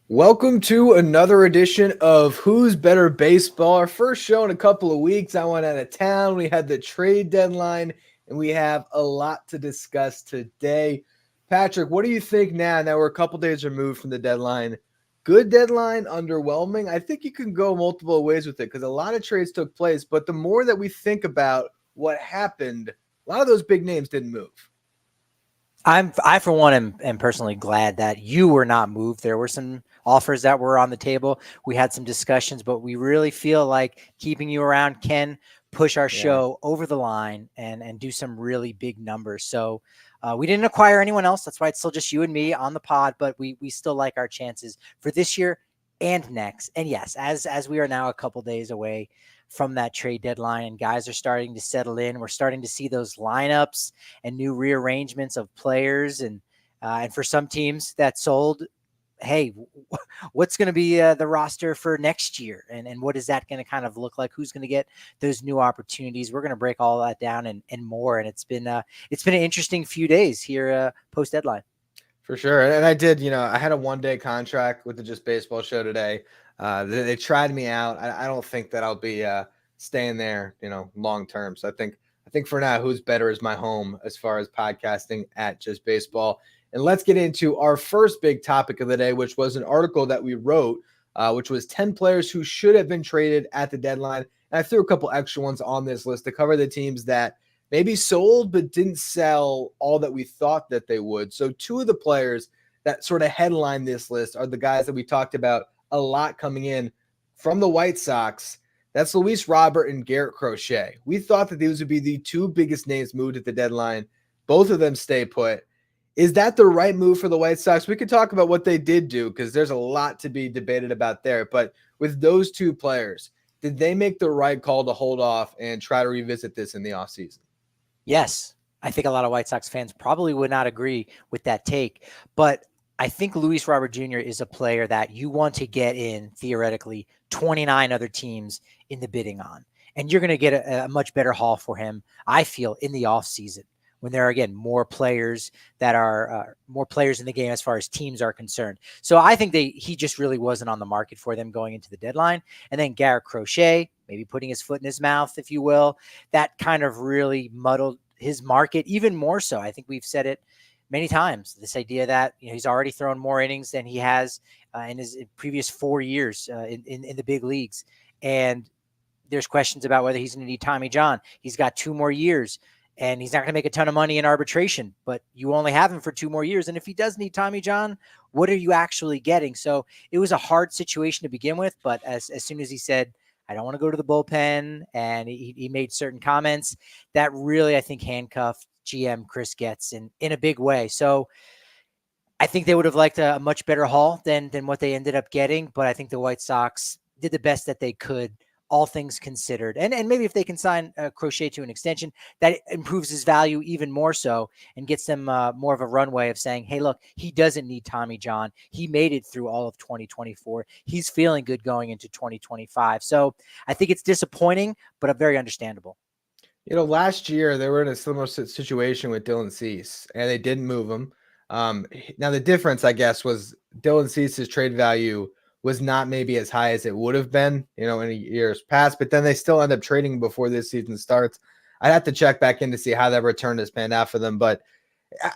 Welcome to another edition of Who's Better Baseball. Our first show in a couple of weeks. I went out of town. We had the trade deadline, and we have a lot to discuss today. Patrick, what do you think now? Now we're a couple days removed from the deadline. Good deadline, underwhelming. I think you can go multiple ways with it because a lot of trades took place. But the more that we think about what happened, a lot of those big names didn't move. I for one am personally glad that you were not moved. There were some offers that were on the table. We had some discussions, but we really feel like keeping you around can push our Yeah. show over the line and do some really big numbers. So we didn't acquire anyone else. That's why it's still just you and me on the pod, but we still like our chances for this year and next. And yes, as we are now a couple days away from that trade deadline and guys are starting to settle in, we're starting to see those lineups and new rearrangements of players. And for some teams that sold, hey, what's going to be the roster for next year? And what is that going to kind of look like? Who's going to get those new opportunities? We're going to break all that down and more. And it's been an interesting few days here post deadline. For sure. And I did, I had a 1-day contract with the Just Baseball show today. They tried me out. I don't think that I'll be staying there, long term. So I think for now, Who's Better is my home as far as podcasting at Just Baseball. And let's get into our first big topic of the day, which was an article that we wrote, which was 10 players who should have been traded at the deadline. And I threw a couple extra ones on this list to cover the teams that maybe sold but didn't sell all that we thought that they would. So two of the players that sort of headline this list are the guys that we talked about a lot coming in from the White Sox. That's Luis Robert and Garrett Crochet. We thought that these would be the two biggest names moved at the deadline. Both of them stay put. Is that the right move for the White Sox? We could talk about what they did do because there's a lot to be debated about there. But with those two players, did they make the right call to hold off and try to revisit this in the offseason? Yes, I think a lot of White Sox fans probably would not agree with that take, but I think Luis Robert Jr. is a player that you want to get in, theoretically, 29 other teams in the bidding on. And you're going to get a much better haul for him, I feel, in the offseason when there are, again, more players that are more players in the game as far as teams are concerned. So I think he just really wasn't on the market for them going into the deadline. And then Garrett Crochet, maybe putting his foot in his mouth, if you will, that kind of really muddled his market even more so. I think we've said it many times, this idea that he's already thrown more innings than he has in his previous 4 years in the big leagues. And there's questions about whether he's going to need Tommy John. He's got 2 more years. And he's not going to make a ton of money in arbitration, but you only have him for 2 more years. And if he does need Tommy John, what are you actually getting? So it was a hard situation to begin with. But as soon as he said, I don't want to go to the bullpen, and he made certain comments that really, I think, handcuffed GM Chris Getz in a big way. So I think they would have liked a much better haul than what they ended up getting. But I think the White Sox did the best that they could, all things considered. And maybe if they can sign Crochet to an extension, that improves his value even more so and gets them more of a runway of saying, hey, look, he doesn't need Tommy John. He made it through all of 2024. He's feeling good going into 2025. So I think it's disappointing, but very understandable. Last year they were in a similar situation with Dylan Cease, and they didn't move him. Now the difference, I guess, was Dylan Cease's trade value was not maybe as high as it would have been, in years past, but then they still end up trading before this season starts. I'd have to check back in to see how that return has panned out for them, but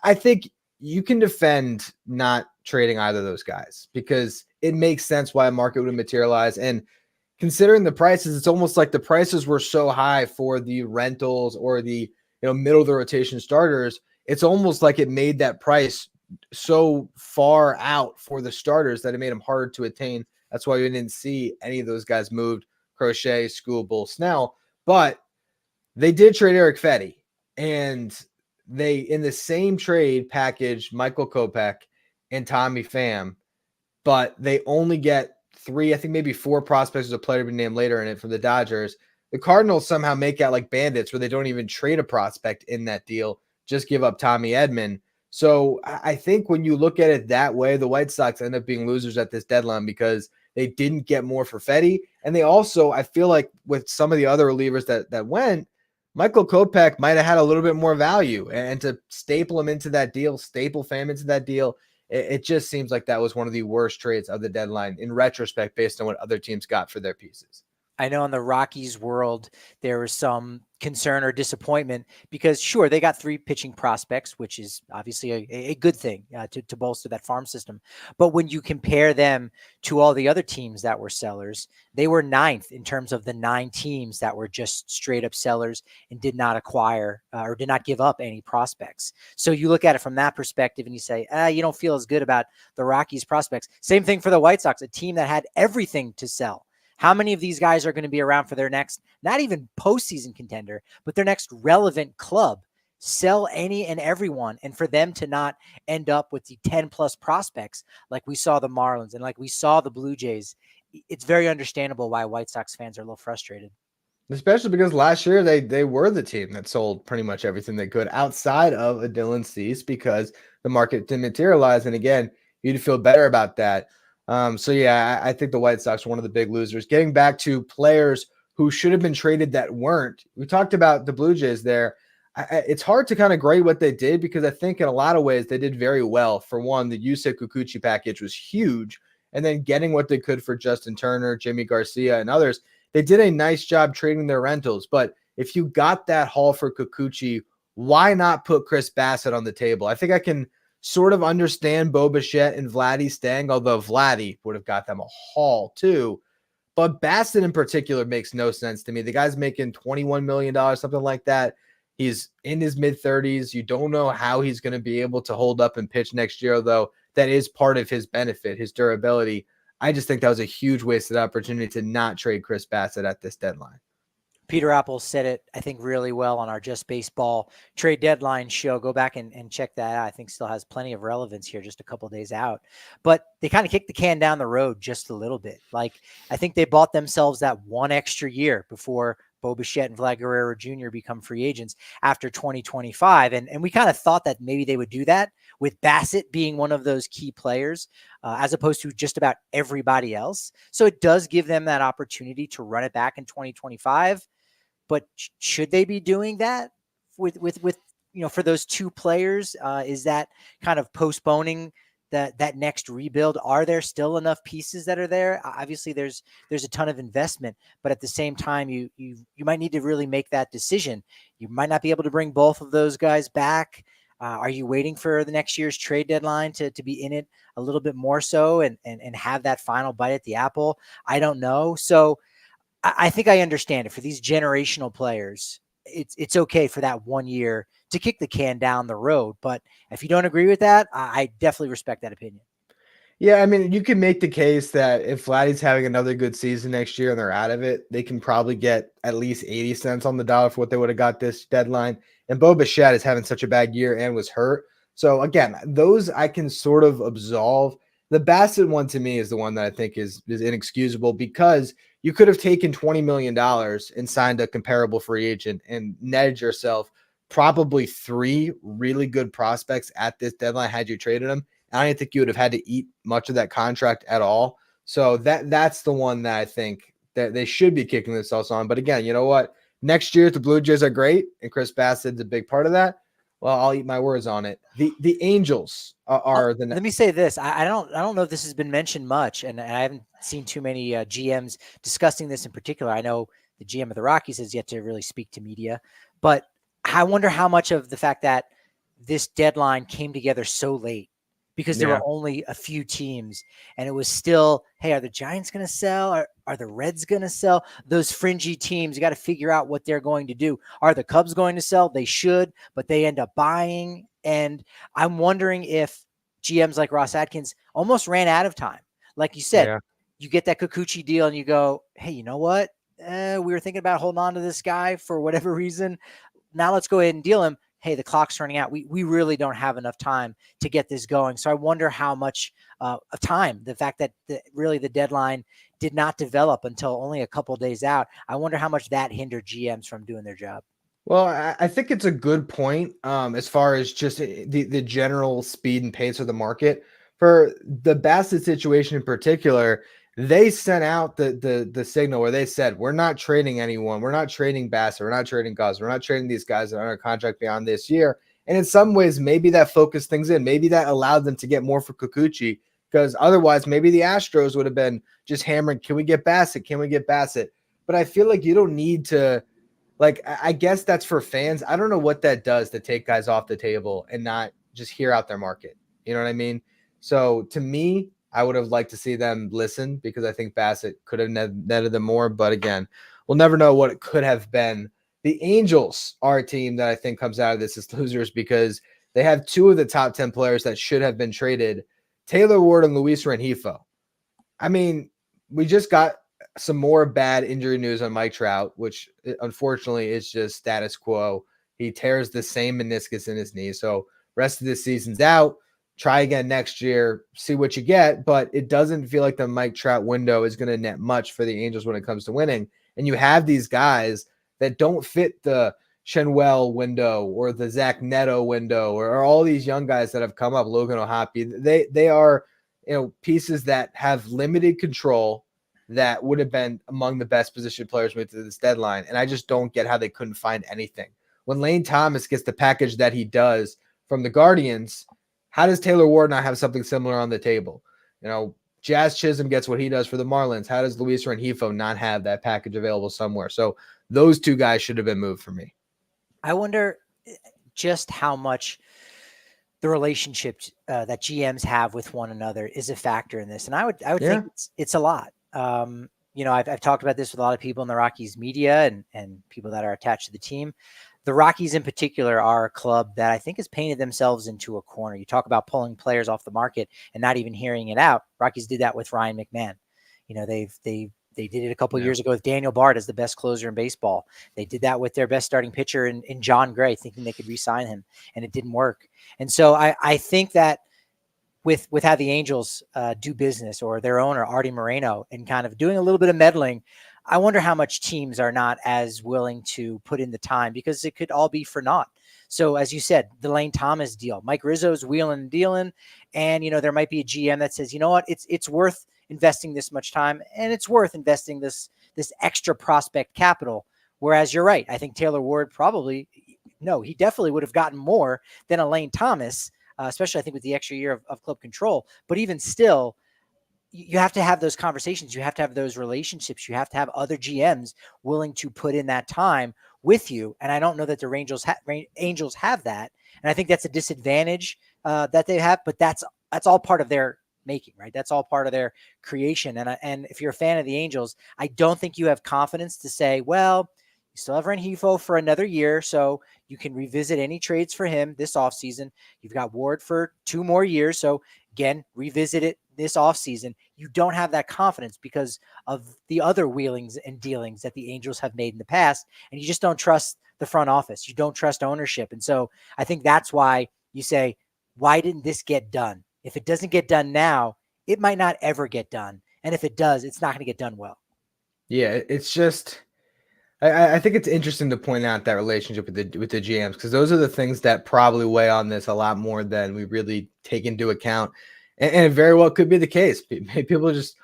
I think you can defend not trading either of those guys because it makes sense why a market would materialize. And considering the prices, it's almost like the prices were so high for the rentals or the middle of the rotation starters. It's almost like it made that price so far out for the starters that it made them harder to attain. That's why we didn't see any of those guys moved, Crochet, School, Snell. But they did trade Eric Fetty, and they, in the same trade, packaged Michael Kopech and Tommy Pham, but they only get 3, I think maybe 4 prospects. There's a player to be named later in it from the Dodgers. The Cardinals somehow make out like bandits where they don't even trade a prospect in that deal, just give up Tommy Edman. So I think when you look at it that way, the White Sox end up being losers at this deadline because they didn't get more for Fetty. And they also, I feel like with some of the other relievers that went, Michael Kopech might have had a little bit more value. And to staple him into that deal, staple Pham into that deal, It just seems like that was one of the worst trades of the deadline in retrospect, based on what other teams got for their pieces. I know in the Rockies world, there was some concern or disappointment because, sure, they got 3 pitching prospects, which is obviously a good thing to bolster that farm system. But when you compare them to all the other teams that were sellers, they were 9th in terms of the 9 teams that were just straight up sellers and did not acquire or did not give up any prospects. So you look at it from that perspective and you say, you don't feel as good about the Rockies prospects. Same thing for the White Sox, a team that had everything to sell. How many of these guys are going to be around for their next, not even postseason contender, but their next relevant club? Sell any and everyone. And for them to not end up with the 10 plus prospects, like we saw the Marlins and like we saw the Blue Jays, it's very understandable why White Sox fans are a little frustrated. Especially because last year they were the team that sold pretty much everything they could outside of a Dylan Cease, because the market didn't materialize. And again, you'd feel better about that. So yeah, I think the White Sox are one of the big losers. Getting back to players who should have been traded that weren't. We talked about the Blue Jays there. It's hard to kind of grade what they did, because I think in a lot of ways they did very well. For one, the Yusei Kikuchi package was huge, and then getting what they could for Justin Turner, Jimmy Garcia, and others. They did a nice job trading their rentals. But if you got that haul for Kikuchi, why not put Chris Bassett on the table? I think I can sort of understand Bo Bichette and Vladdy staying, although Vladdy would have got them a haul too. But Bassett in particular makes no sense to me. The guy's making $21 million, something like that. He's in his mid-30s. You don't know how he's going to be able to hold up and pitch next year, though that is part of his benefit, his durability. I just think that was a huge wasted opportunity to not trade Chris Bassett at this deadline. Peter Apple said it, I think, really well on our Just Baseball trade deadline show. Go back and check that out. I think still has plenty of relevance here, just a couple of days out. But they kind of kicked the can down the road just a little bit. Like, I think they bought themselves that one extra year before Bo Bichette and Vlad Guerrero Jr. become free agents after 2025. And we kind of thought that maybe they would do that with Bassett being one of those key players, as opposed to just about everybody else. So it does give them that opportunity to run it back in 2025. But should they be doing that with for those 2 players? Is that kind of postponing that next rebuild? Are there still enough pieces that are there? Obviously, there's a ton of investment, but at the same time, you might need to really make that decision. You might not be able to bring both of those guys back. Are you waiting for the next year's trade deadline to be in it a little bit more so and have that final bite at the apple? I don't know. So I think I understand it. For these generational players, it's okay for that 1 year to kick the can down the road. But if you don't agree with that, I definitely respect that opinion. Yeah, I mean, you can make the case that if Vladdy's having another good season next year and they're out of it, they can probably get at least 80 cents on the dollar for what they would have got this deadline. And Bo Bichette is having such a bad year and was hurt. So again, those I can sort of absolve. The Bassett one to me is the one that I think is inexcusable, because you could have taken $20 million and signed a comparable free agent and netted yourself probably 3 really good prospects at this deadline had you traded them. I don't think you would have had to eat much of that contract at all. So that's the one that I think that they should be kicking themselves on. But again, you know what? Next year, if the Blue Jays are great and Chris Bassett's a big part of that, well, I'll eat my words on it. The Angels are the. Let me say this: I don't know if this has been mentioned much, and I haven't seen too many GMs discussing this in particular. I know the GM of the Rockies has yet to really speak to media, but I wonder how much of the fact that this deadline came together so late, because there were only a few teams and it was still, hey, are the Giants going to sell? Are the Reds going to sell? Those fringy teams, you got to figure out what they're going to do. Are the Cubs going to sell? They should, but they end up buying. And I'm wondering if GMs like Ross Atkins almost ran out of time. Like you said, you get that Kikuchi deal and you go, hey, you know what? We were thinking about holding on to this guy for whatever reason. Now let's go ahead and deal him. Hey, the clock's running out. We really don't have enough time to get this going. So I wonder how much of time, the fact that really the deadline did not develop until only a couple of days out, I wonder how much that hindered GMs from doing their job. Well, I think it's a good point as far as just the general speed and pace of the market. For the Bassett situation in particular, they sent out the signal where they said, we're not trading anyone. We're not trading Bassett. We're not trading Guz. We're not trading these guys that are under contract beyond this year. And in some ways, maybe that focused things in. Maybe that allowed them to get more for Kikuchi, because otherwise maybe the Astros would have been just hammering, can we get Bassett? Can we get Bassett? But I feel like you don't need to, like, I guess that's for fans. I don't know what that does to take guys off the table and not just hear out their market. You know what I mean? So to me, I would have liked to see them listen, because I think Bassett could have netted them more. But again, we'll never know what it could have been. The Angels are a team that I think comes out of this as losers, because they have two of the top 10 players that should have been traded, Taylor Ward and Luis Rengifo. I mean, we just got some more bad injury news on Mike Trout, which unfortunately is just status quo. He tears the same meniscus in his knee. So rest of the season's out. Try again next year, see what you get. But it doesn't feel like the Mike Trout window is going to net much for the Angels when it comes to winning. And you have these guys that don't fit the Shenwell window or the Zach Neto window, or all these young guys that have come up, Logan O'Hoppe. They are, pieces that have limited control that would have been among the best position players with this deadline. And I just don't get how they couldn't find anything. When Lane Thomas gets the package that he does from the Guardians, how does Taylor Ward not have something similar on the table? Jazz Chisholm gets what he does for the Marlins. How does Luis Rengifo not have that package available somewhere? So those two guys should have been moved for me. I wonder just how much the relationship that GMs have with one another is a factor in this. And I would think it's a lot. I've talked about this with a lot of people in the Rockies media and people that are attached to the team. The Rockies in particular are a club that I think has painted themselves into a corner. You talk about pulling players off the market and not even hearing it out. Rockies did that with Ryan McMahon. They did it a couple of years ago with Daniel Bard as the best closer in baseball. They did that with their best starting pitcher in John Gray, thinking they could re-sign him, and it didn't work. And so I think that with how the Angels do business, or their owner, Artie Moreno, and kind of doing a little bit of meddling, I wonder how much teams are not as willing to put in the time, because it could all be for naught. So as you said, the Lane Thomas deal, Mike Rizzo's wheeling and dealing, and there might be a GM that says, you know what, it's worth investing this much time, and it's worth investing this extra prospect capital. Whereas you're right, I think Taylor Ward he definitely would have gotten more than a Lane Thomas, especially I think with the extra year of club control. But even still, you have to have those conversations. You have to have those relationships. You have to have other GMs willing to put in that time with you. And I don't know that the Angels have that. And I think that's a disadvantage that they have, but that's all part of their making, right? That's all part of their creation. And if you're a fan of the Angels, I don't think you have confidence to say, well, you still have Rengifo for another year, so you can revisit any trades for him this offseason. You've got Ward for 2 more years, so again, revisit it this offseason. You don't have that confidence because of the other wheelings and dealings that the Angels have made in the past, and you just don't trust the front office. You don't trust ownership. And so I think that's why you say, why didn't this get done? If it doesn't get done now, it might not ever get done. And if it does, it's not going to get done well. Yeah, it's just, I think it's interesting to point out that relationship with the GMs, because those are the things that probably weigh on this a lot more than we really take into account. And it very well could be the case. People just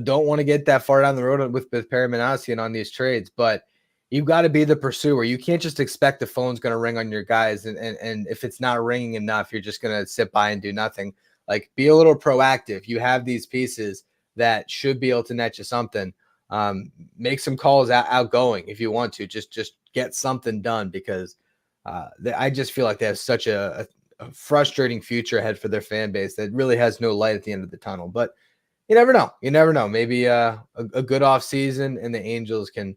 don't want to get that far down the road with Perry Minasian on these trades, but you've got to be the pursuer. You can't just expect the phone's going to ring on your guys, and if it's not ringing enough, you're just going to sit by and do nothing. Like, be a little proactive. You have these pieces that should be able to net you something. Make some calls outgoing if you want to. Just get something done, because I just feel like they have such a frustrating future ahead for their fan base that really has no light at the end of the tunnel. But you never know. You never know. Maybe a good off season and the Angels can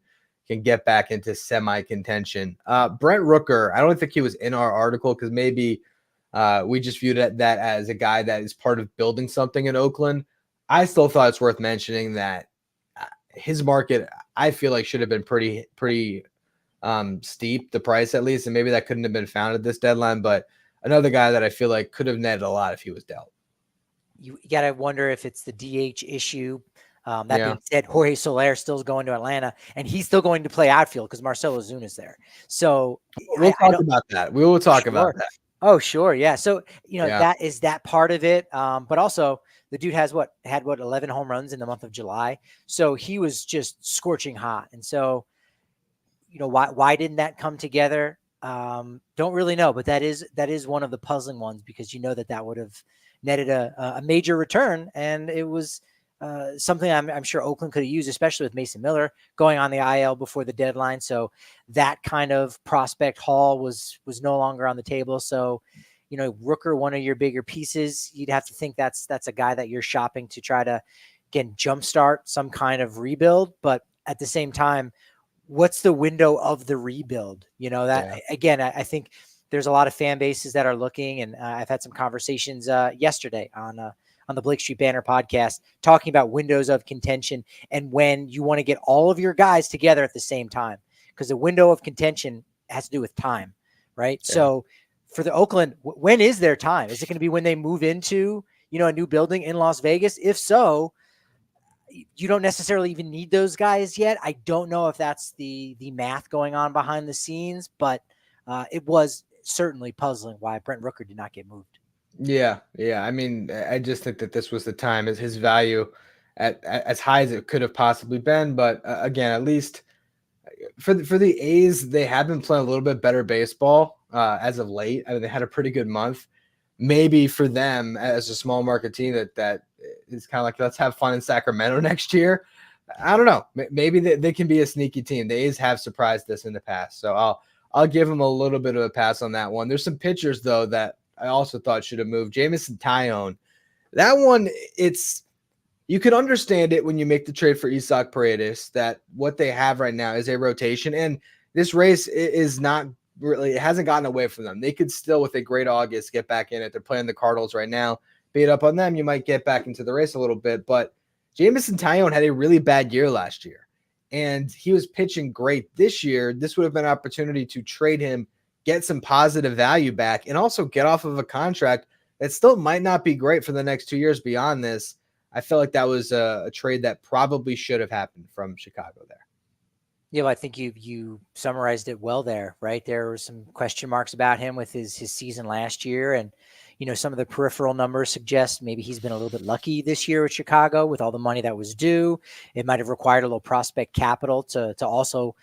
get back into semi-contention. Brent Rooker, I don't think he was in our article, because maybe we just viewed that as a guy that is part of building something in Oakland. I still thought it's worth mentioning that his market, I feel like, should have been pretty steep, the price at least, and maybe that couldn't have been found at this deadline. But another guy that I feel like could have netted a lot if he was dealt. You got to wonder if it's the DH issue. Being said, Jorge Soler still is going to Atlanta, and he's still going to play outfield because Marcell Ozuna's there. So we'll talk about that. We will talk about that. Oh, sure. Yeah. So, that is that part of it. But also the dude had 11 home runs in the month of July. So he was just scorching hot. And so, why didn't that come together? Don't really know, but that is one of the puzzling ones, because you know that would have netted a major return, and it was something I'm sure Oakland could have used, especially with Mason Miller going on the IL before the deadline. So that kind of prospect haul was no longer on the table. So, Rooker, one of your bigger pieces, you'd have to think that's a guy that you're shopping to try to, again, jumpstart some kind of rebuild. But at the same time, what's the window of the rebuild? Again, I think there's a lot of fan bases that are looking, and I've had some conversations yesterday on the Blake Street Banner podcast talking about windows of contention and when you want to get all of your guys together at the same time, because the window of contention has to do with time, right? Yeah. So for the Oakland, when is their time? Is it going to be when they move into, a new building in Las Vegas? If so, you don't necessarily even need those guys yet. I don't know if that's the math going on behind the scenes, but it was certainly puzzling why Brent Rooker did not get moved. Yeah. I mean, I just think that this was the time, as his value at as high as it could have possibly been. But again, at least for the A's, they have been playing a little bit better baseball as of late. I mean, they had a pretty good month. Maybe for them as a small market team, that is kind of like, let's have fun in Sacramento next year. I don't know. Maybe they can be a sneaky team. The A's have surprised us in the past, so I'll give them a little bit of a pass on that one. There's some pitchers though that I also thought should have moved. Jamison Tyone, that one, you can understand it when you make the trade for Isaac Paredes, that what they have right now is a rotation, and this race is not really, it hasn't gotten away from them. They could still, with a great August, get back in it. They're playing the Cardinals right now. Beat up on them, you might get back into the race a little bit. But Jamison Tyone had a really bad year last year, and he was pitching great this year. This would have been an opportunity to trade him, get some positive value back, and also get off of a contract that still might not be great for the next 2 years beyond this. I feel like that was a trade that probably should have happened from Chicago there. Yeah, well, I think you summarized it well there, right? There were some question marks about him with his season last year, and some of the peripheral numbers suggest maybe he's been a little bit lucky this year with Chicago with all the money that was due. It might have required a little prospect capital to also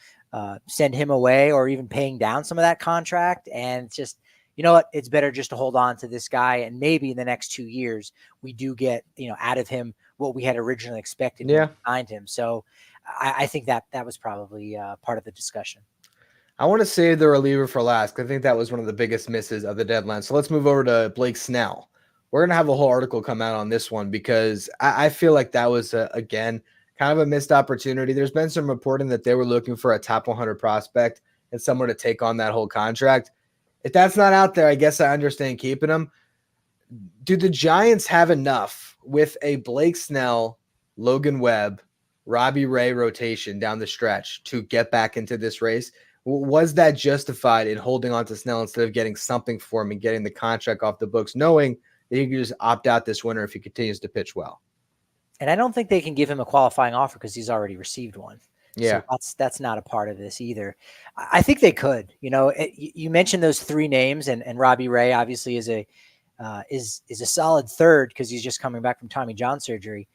send him away, or even paying down some of that contract. And just, you know what, it's better just to hold on to this guy, and maybe in the next 2 years we do get out of him what we had originally expected behind him. So I think that was probably part of the discussion. I want to save the reliever for last. I think that was one of the biggest misses of the deadline. So let's move over to Blake Snell. We're going to have a whole article come out on this one, because I feel like that was, again, kind of a missed opportunity. There's been some reporting that they were looking for a top 100 prospect and someone to take on that whole contract. If that's not out there, I guess I understand keeping him. Do the Giants have enough with a Blake Snell, Logan Webb, Robbie Ray rotation down the stretch to get back into this race? Was that justified in holding on to Snell instead of getting something for him and getting the contract off the books, knowing that he could just opt out this winter if he continues to pitch well? And I don't think they can give him a qualifying offer because he's already received one. Yeah. So that's not a part of this either. I think they could. You mentioned those three names, and Robbie Ray obviously is a solid third because he's just coming back from Tommy John surgery.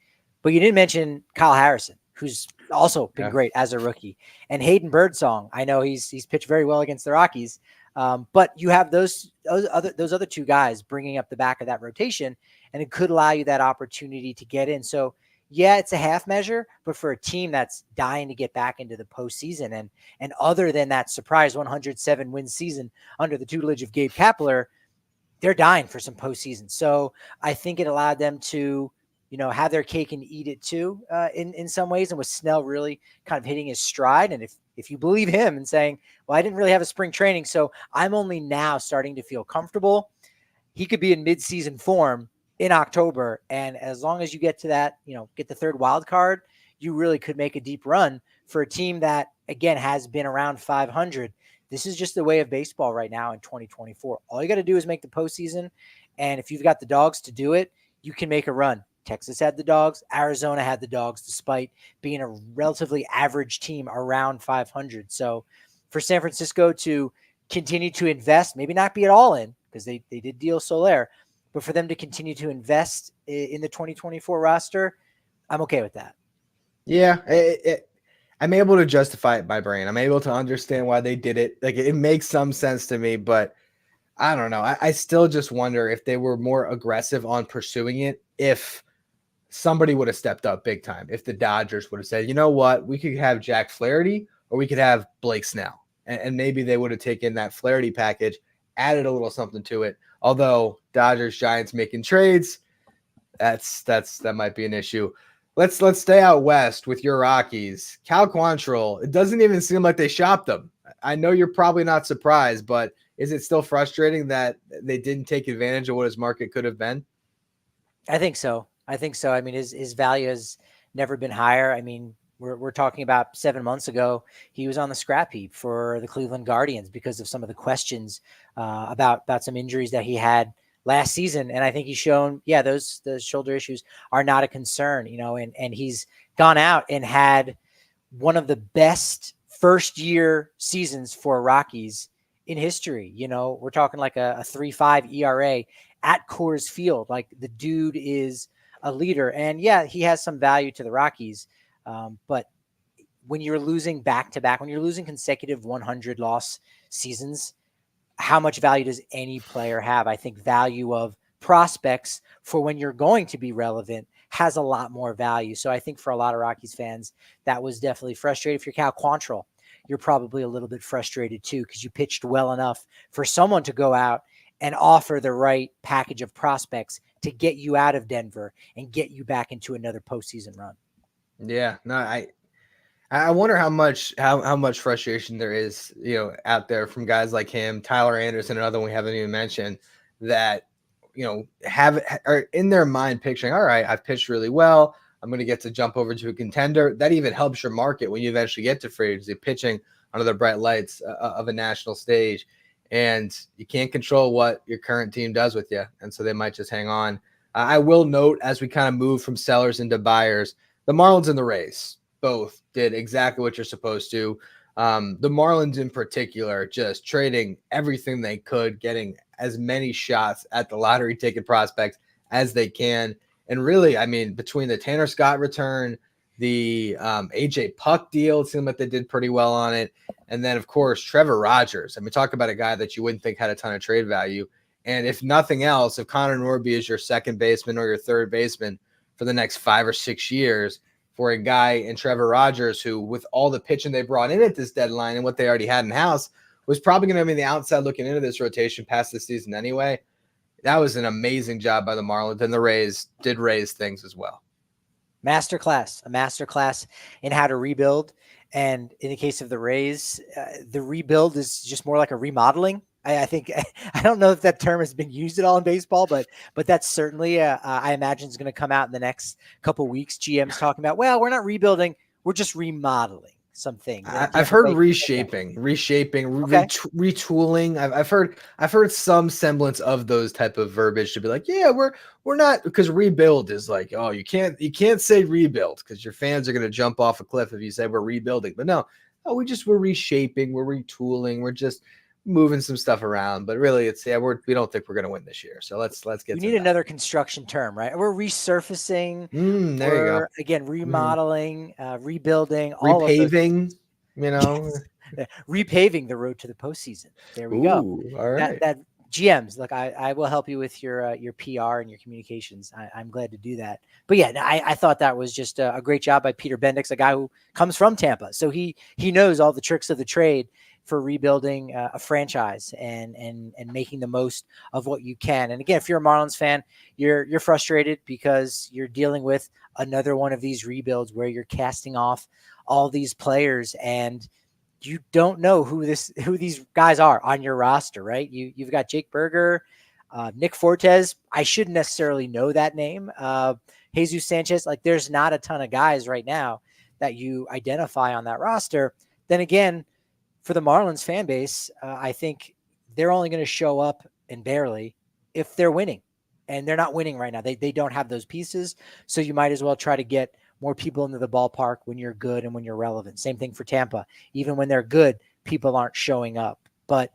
But you didn't mention Kyle Harrison, who's also been great as a rookie, and Hayden Birdsong. I know he's pitched very well against the Rockies, but you have those other two guys bringing up the back of that rotation, and it could allow you that opportunity to get in. So yeah, it's a half measure, but for a team that's dying to get back into the postseason, and other than that surprise 107 win season under the tutelage of Gabe Kapler, they're dying for some postseason. So I think it allowed them to have their cake and eat it too, in some ways. And with Snell really kind of hitting his stride. And if you believe him and saying, well, I didn't really have a spring training, so I'm only now starting to feel comfortable, he could be in mid-season form in October. And as long as you get to that, get the third wild card, you really could make a deep run for a team that, again, has been around 500. This is just the way of baseball right now in 2024. All you got to do is make the postseason. And if you've got the dogs to do it, you can make a run. Texas had the dogs. Arizona had the dogs, despite being a relatively average team around 500. So for San Francisco to continue to invest, maybe not be at all in, because they did deal Soler, but for them to continue to invest in the 2024 roster, I'm okay with that. Yeah. I'm able to justify it in my brain. I'm able to understand why they did it. Like, it makes some sense to me, but I don't know. I still just wonder if they were more aggressive on pursuing it, if somebody would have stepped up big time. If the Dodgers would have said, you know what, we could have Jack Flaherty or we could have Blake Snell. And maybe they would have taken that Flaherty package, added a little something to it. Although Dodgers, Giants making trades, that might be an issue. Let's stay out west with your Rockies. Cal Quantrill, it doesn't even seem like they shopped them. I know you're probably not surprised, but is it still frustrating that they didn't take advantage of what his market could have been? I think so. I mean, his value has never been higher. I mean, we're talking about 7 months ago, he was on the scrap heap for the Cleveland Guardians because of some of the questions about some injuries that he had last season. And I think he's shown, those shoulder issues are not a concern, and he's gone out and had one of the best first year seasons for Rockies in history. We're talking like a 3.5 ERA at Coors Field. Like, the dude is a leader, and he has some value to the Rockies. But when you're losing back-to-back, when you're losing consecutive 100 loss seasons, how much value does any player have? I think value of prospects for when you're going to be relevant has a lot more value. So I think for a lot of Rockies fans, that was definitely frustrating. If you're Cal Quantrill, you're probably a little bit frustrated too, because you pitched well enough for someone to go out and offer the right package of prospects to get you out of Denver and get you back into another postseason run. Yeah, no, I wonder how much frustration there is, out there from guys like him, Tyler Anderson, another one we haven't even mentioned, that are in their mind picturing, all right, I've pitched really well, I'm going to get to jump over to a contender. That even helps your market when you eventually get to free agency, pitching under the bright lights of a national stage, and you can't control what your current team does with you, and so they might just hang on. I will note, as we kind of move from sellers into buyers, the Marlins and the Rays both did exactly what you're supposed to. The Marlins in particular, just trading everything they could, getting as many shots at the lottery ticket prospects as they can. And really, I mean, between the Tanner Scott return, the AJ Puck deal, it seemed like they did pretty well on it. And then, of course, Trevor Rogers. I mean, talk about a guy that you wouldn't think had a ton of trade value. And if nothing else, if Connor Norby is your second baseman or your third baseman for the next 5 or 6 years, for a guy in Trevor Rogers, who, with all the pitching they brought in at this deadline and what they already had in house, was probably going to be the outside looking into this rotation past the season anyway. That was an amazing job by the Marlins, and the Rays did raise things as well. A masterclass in how to rebuild. And in the case of the Rays, the rebuild is just more like a remodeling. I think, I don't know if that term has been used at all in baseball, but that's certainly, I imagine, is going to come out in the next couple of weeks. GM's talking about, well, we're not rebuilding, we're just remodeling some things. I've heard reshaping, okay. Retooling. I've heard some semblance of those type of verbiage to be like, yeah, we're not, because rebuild is like, oh, you can't say rebuild because your fans are going to jump off a cliff if you say we're rebuilding. But no, we're reshaping, we're retooling, we're just moving some stuff around. But really, it's we don't think we're going to win this year. So let's get. We need another construction term, right? We're resurfacing. There you go. Again, remodeling, rebuilding, repaving. Repaving the road to the postseason. There we go. All right. That GMs, look, I will help you with your PR and your communications. I'm glad to do that. But yeah, I thought that was just a great job by Peter Bendix, a guy who comes from Tampa, so he knows all the tricks of the trade for rebuilding a franchise and making the most of what you can. And again, if you're a Marlins fan, you're frustrated because you're dealing with another one of these rebuilds where you're casting off all these players and you don't know who these guys are on your roster, right? You've got Jake Berger, Nick Fortes. I shouldn't necessarily know that name. Jesus Sanchez. Like, there's not a ton of guys right now that you identify on that roster. Then again, for the Marlins fan base, I think they're only going to show up, and barely, if they're winning. And they're not winning right now. They don't have those pieces. So you might as well try to get more people into the ballpark when you're good and when you're relevant. Same thing for Tampa. Even when they're good, people aren't showing up. But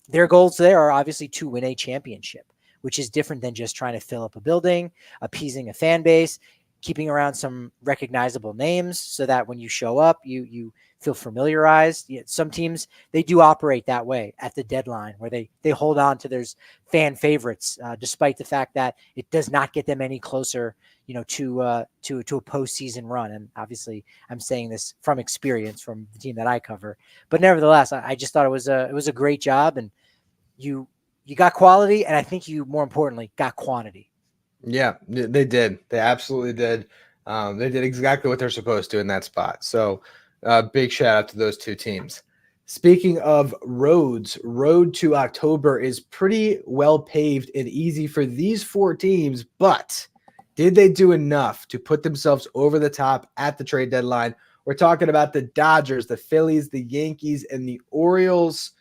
their goals there are obviously to win a championship, which is different than just trying to fill up a building, appeasing a fan base. keeping around some recognizable names so that when you show up, you feel familiarized. Some teams, they do operate that way at the deadline, where they hold on to their fan favorites, despite the fact that it does not get them any closer, to a postseason run. And obviously, I'm saying this from experience from the team that I cover. But nevertheless, I just thought it was a great job, and you got quality, and I think you, more importantly, got quantity. Yeah, they did. They absolutely did. They did exactly what they're supposed to in that spot. So big shout out to those two teams. Speaking of roads, road to October is pretty well paved and easy for these four teams, but did they do enough to put themselves over the top at the trade deadline? We're talking about the Dodgers, the Phillies, the Yankees, and the Orioles.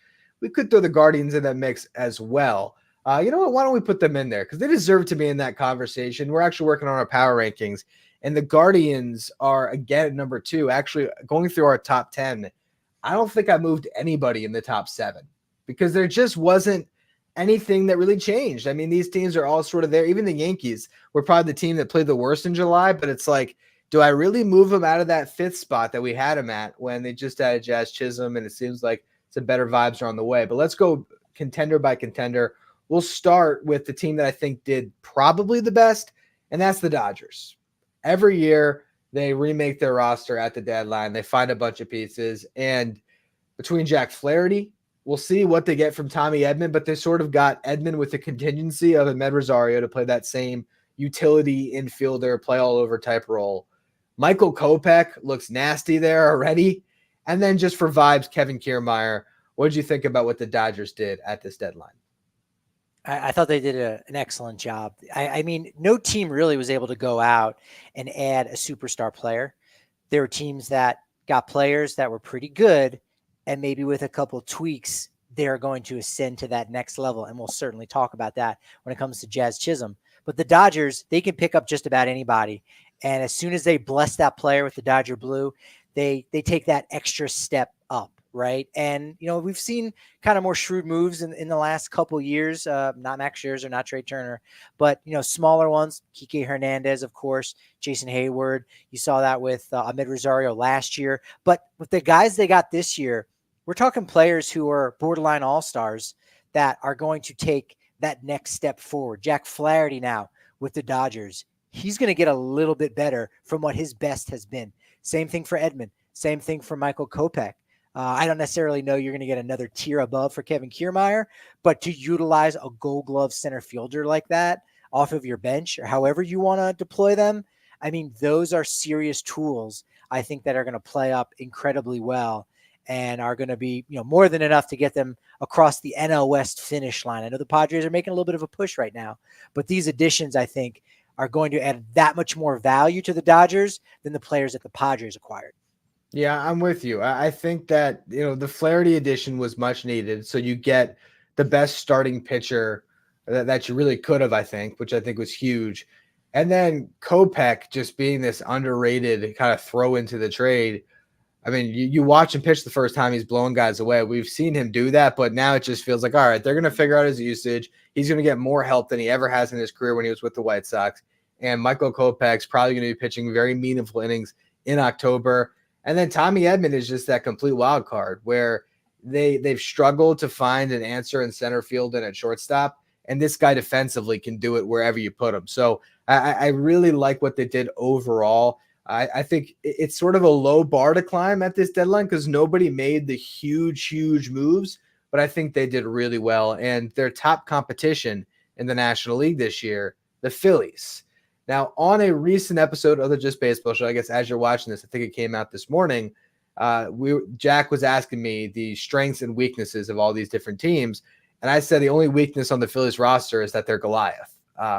We could throw the Guardians in that mix as well. You know what? Why don't we put them in there? Because they deserve to be in that conversation. We're actually working on our power rankings, and the Guardians are again at number 2. Actually, going through our top 10, I don't think I moved anybody in the top 7 because there just wasn't anything that really changed. I mean, these teams are all sort of there. Even the Yankees were probably the team that played the worst in July, but it's like, do I really move them out of that 5th spot that we had them at when they just added Jazz Chisholm, and it seems like some better vibes are on the way? But let's go contender by contender. We'll start with the team that I think did probably the best, and that's the Dodgers. Every year, they remake their roster at the deadline. They find a bunch of pieces, and between Jack Flaherty, we'll see what they get from Tommy Edman, but they sort of got Edman with the contingency of Amed Rosario to play that same utility infielder, play all over type role. Michael Kopech looks nasty there already. And then just for vibes, Kevin Kiermaier. What did you think about what the Dodgers did at this deadline? I thought they did an excellent job. I mean, no team really was able to go out and add a superstar player. There were teams that got players that were pretty good, and maybe with a couple tweaks, they're going to ascend to that next level. And we'll certainly talk about that when it comes to Jazz Chisholm. But the Dodgers, they can pick up just about anybody. And as soon as they bless that player with the Dodger blue, they take that extra step up. Right. And, we've seen kind of more shrewd moves in the last couple of years, not Max Scherzer, not Trey Turner, but, smaller ones, Kike Hernandez, of course, Jason Hayward. You saw that with Amed Rosario last year. But with the guys they got this year, we're talking players who are borderline all-stars that are going to take that next step forward. Jack Flaherty now with the Dodgers, he's going to get a little bit better from what his best has been. Same thing for Edman. Same thing for Michael Kopech. I don't necessarily know you're going to get another tier above for Kevin Kiermaier, but to utilize a Gold Glove center fielder like that off of your bench or however you want to deploy them, I mean, those are serious tools, I think, that are going to play up incredibly well and are going to be, more than enough to get them across the NL West finish line. I know the Padres are making a little bit of a push right now, but these additions, I think, are going to add that much more value to the Dodgers than the players that the Padres acquired. Yeah, I'm with you. I think that, the Flaherty addition was much needed. So you get the best starting pitcher that you really could have, I think, which I think was huge. And then Kopech just being this underrated kind of throw into the trade. I mean, you watch him pitch the first time, he's blowing guys away. We've seen him do that, but now it just feels like, all right, they're going to figure out his usage. He's going to get more help than he ever has in his career when he was with the White Sox. And Michael Kopech's probably going to be pitching very meaningful innings in October. And then Tommy Edman is just that complete wild card where they've struggled to find an answer in center field and at shortstop. And this guy defensively can do it wherever you put him. So I really like what they did overall. I think it's sort of a low bar to climb at this deadline because nobody made the huge moves, but I think they did really well. And their top competition in the National League this year, the Phillies. Now, on a recent episode of the Just Baseball Show, I guess as you're watching this, I think it came out this morning, Jack was asking me the strengths and weaknesses of all these different teams. And I said the only weakness on the Phillies roster is that they're Goliath,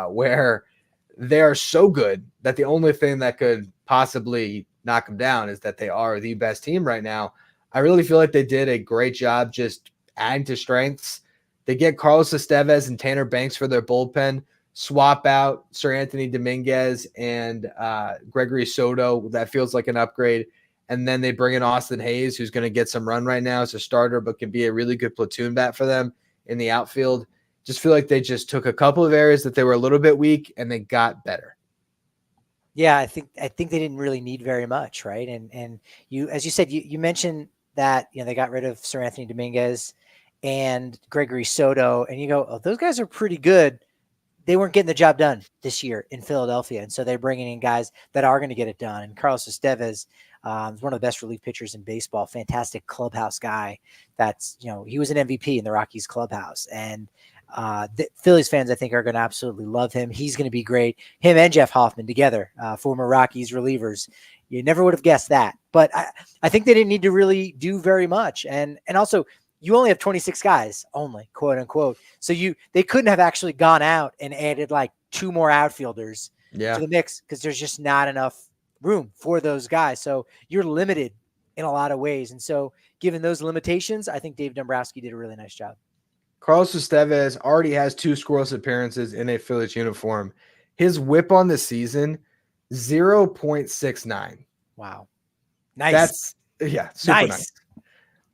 where they are so good that the only thing that could possibly knock them down is that they are the best team right now. I really feel like they did a great job just adding to strengths. They get Carlos Estevez and Tanner Banks for their bullpen, swap out Sir Anthony Dominguez and Gregory Soto. That feels like an upgrade. And then they bring in Austin Hayes, who's going to get some run right now as a starter, but can be a really good platoon bat for them in the outfield. Just feel like they just took a couple of areas that they were a little bit weak and they got better. Yeah, I think they didn't really need very much, right? And you, as you said, you mentioned that they got rid of Sir Anthony Dominguez and Gregory Soto, and you go, oh, those guys are pretty good. They weren't getting the job done this year in Philadelphia, and so they're bringing in guys that are going to get it done. And Carlos Estevez is one of the best relief pitchers in baseball. Fantastic clubhouse guy. That's he was an MVP in the Rockies clubhouse, and the Phillies fans I think are going to absolutely love him. He's going to be great. Him and Jeff Hoffman together, former Rockies relievers. You never would have guessed that, but I think they didn't need to really do very much, and also you only have 26 guys only, quote unquote. So they couldn't have actually gone out and added like 2 more outfielders to the mix because there's just not enough room for those guys. So you're limited in a lot of ways. And so given those limitations, I think Dave Dombrowski did a really nice job. Carlos Estevez already has 2 scoreless appearances in a Phillies uniform. His whip on the season, 0.69. Wow. Nice. That's super nice.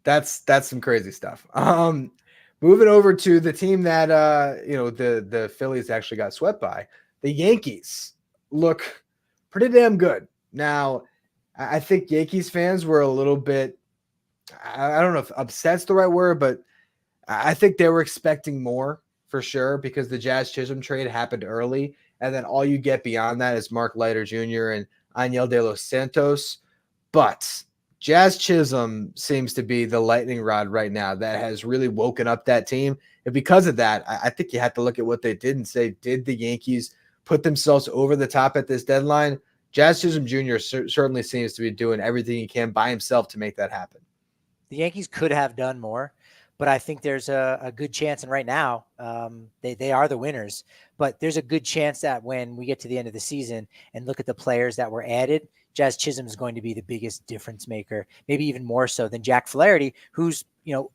That's some crazy stuff. Moving over to the team that the Phillies actually got swept by. The Yankees look pretty damn good. Now, I think Yankees fans were a little bit, I don't know if upset's the right word, but I think they were expecting more for sure because the Jazz Chisholm trade happened early, and then all you get beyond that is Mark Leiter Jr. and Aniel de los Santos. But Jazz Chisholm seems to be the lightning rod right now that has really woken up that team. And because of that, I think you have to look at what they did and say, did the Yankees put themselves over the top at this deadline? Jazz Chisholm Jr. certainly seems to be doing everything he can by himself to make that happen. The Yankees could have done more, but I think there's a good chance. And right now they are the winners, but there's a good chance that when we get to the end of the season and look at the players that were added, Jazz Chisholm is going to be the biggest difference maker, maybe even more so than Jack Flaherty, who's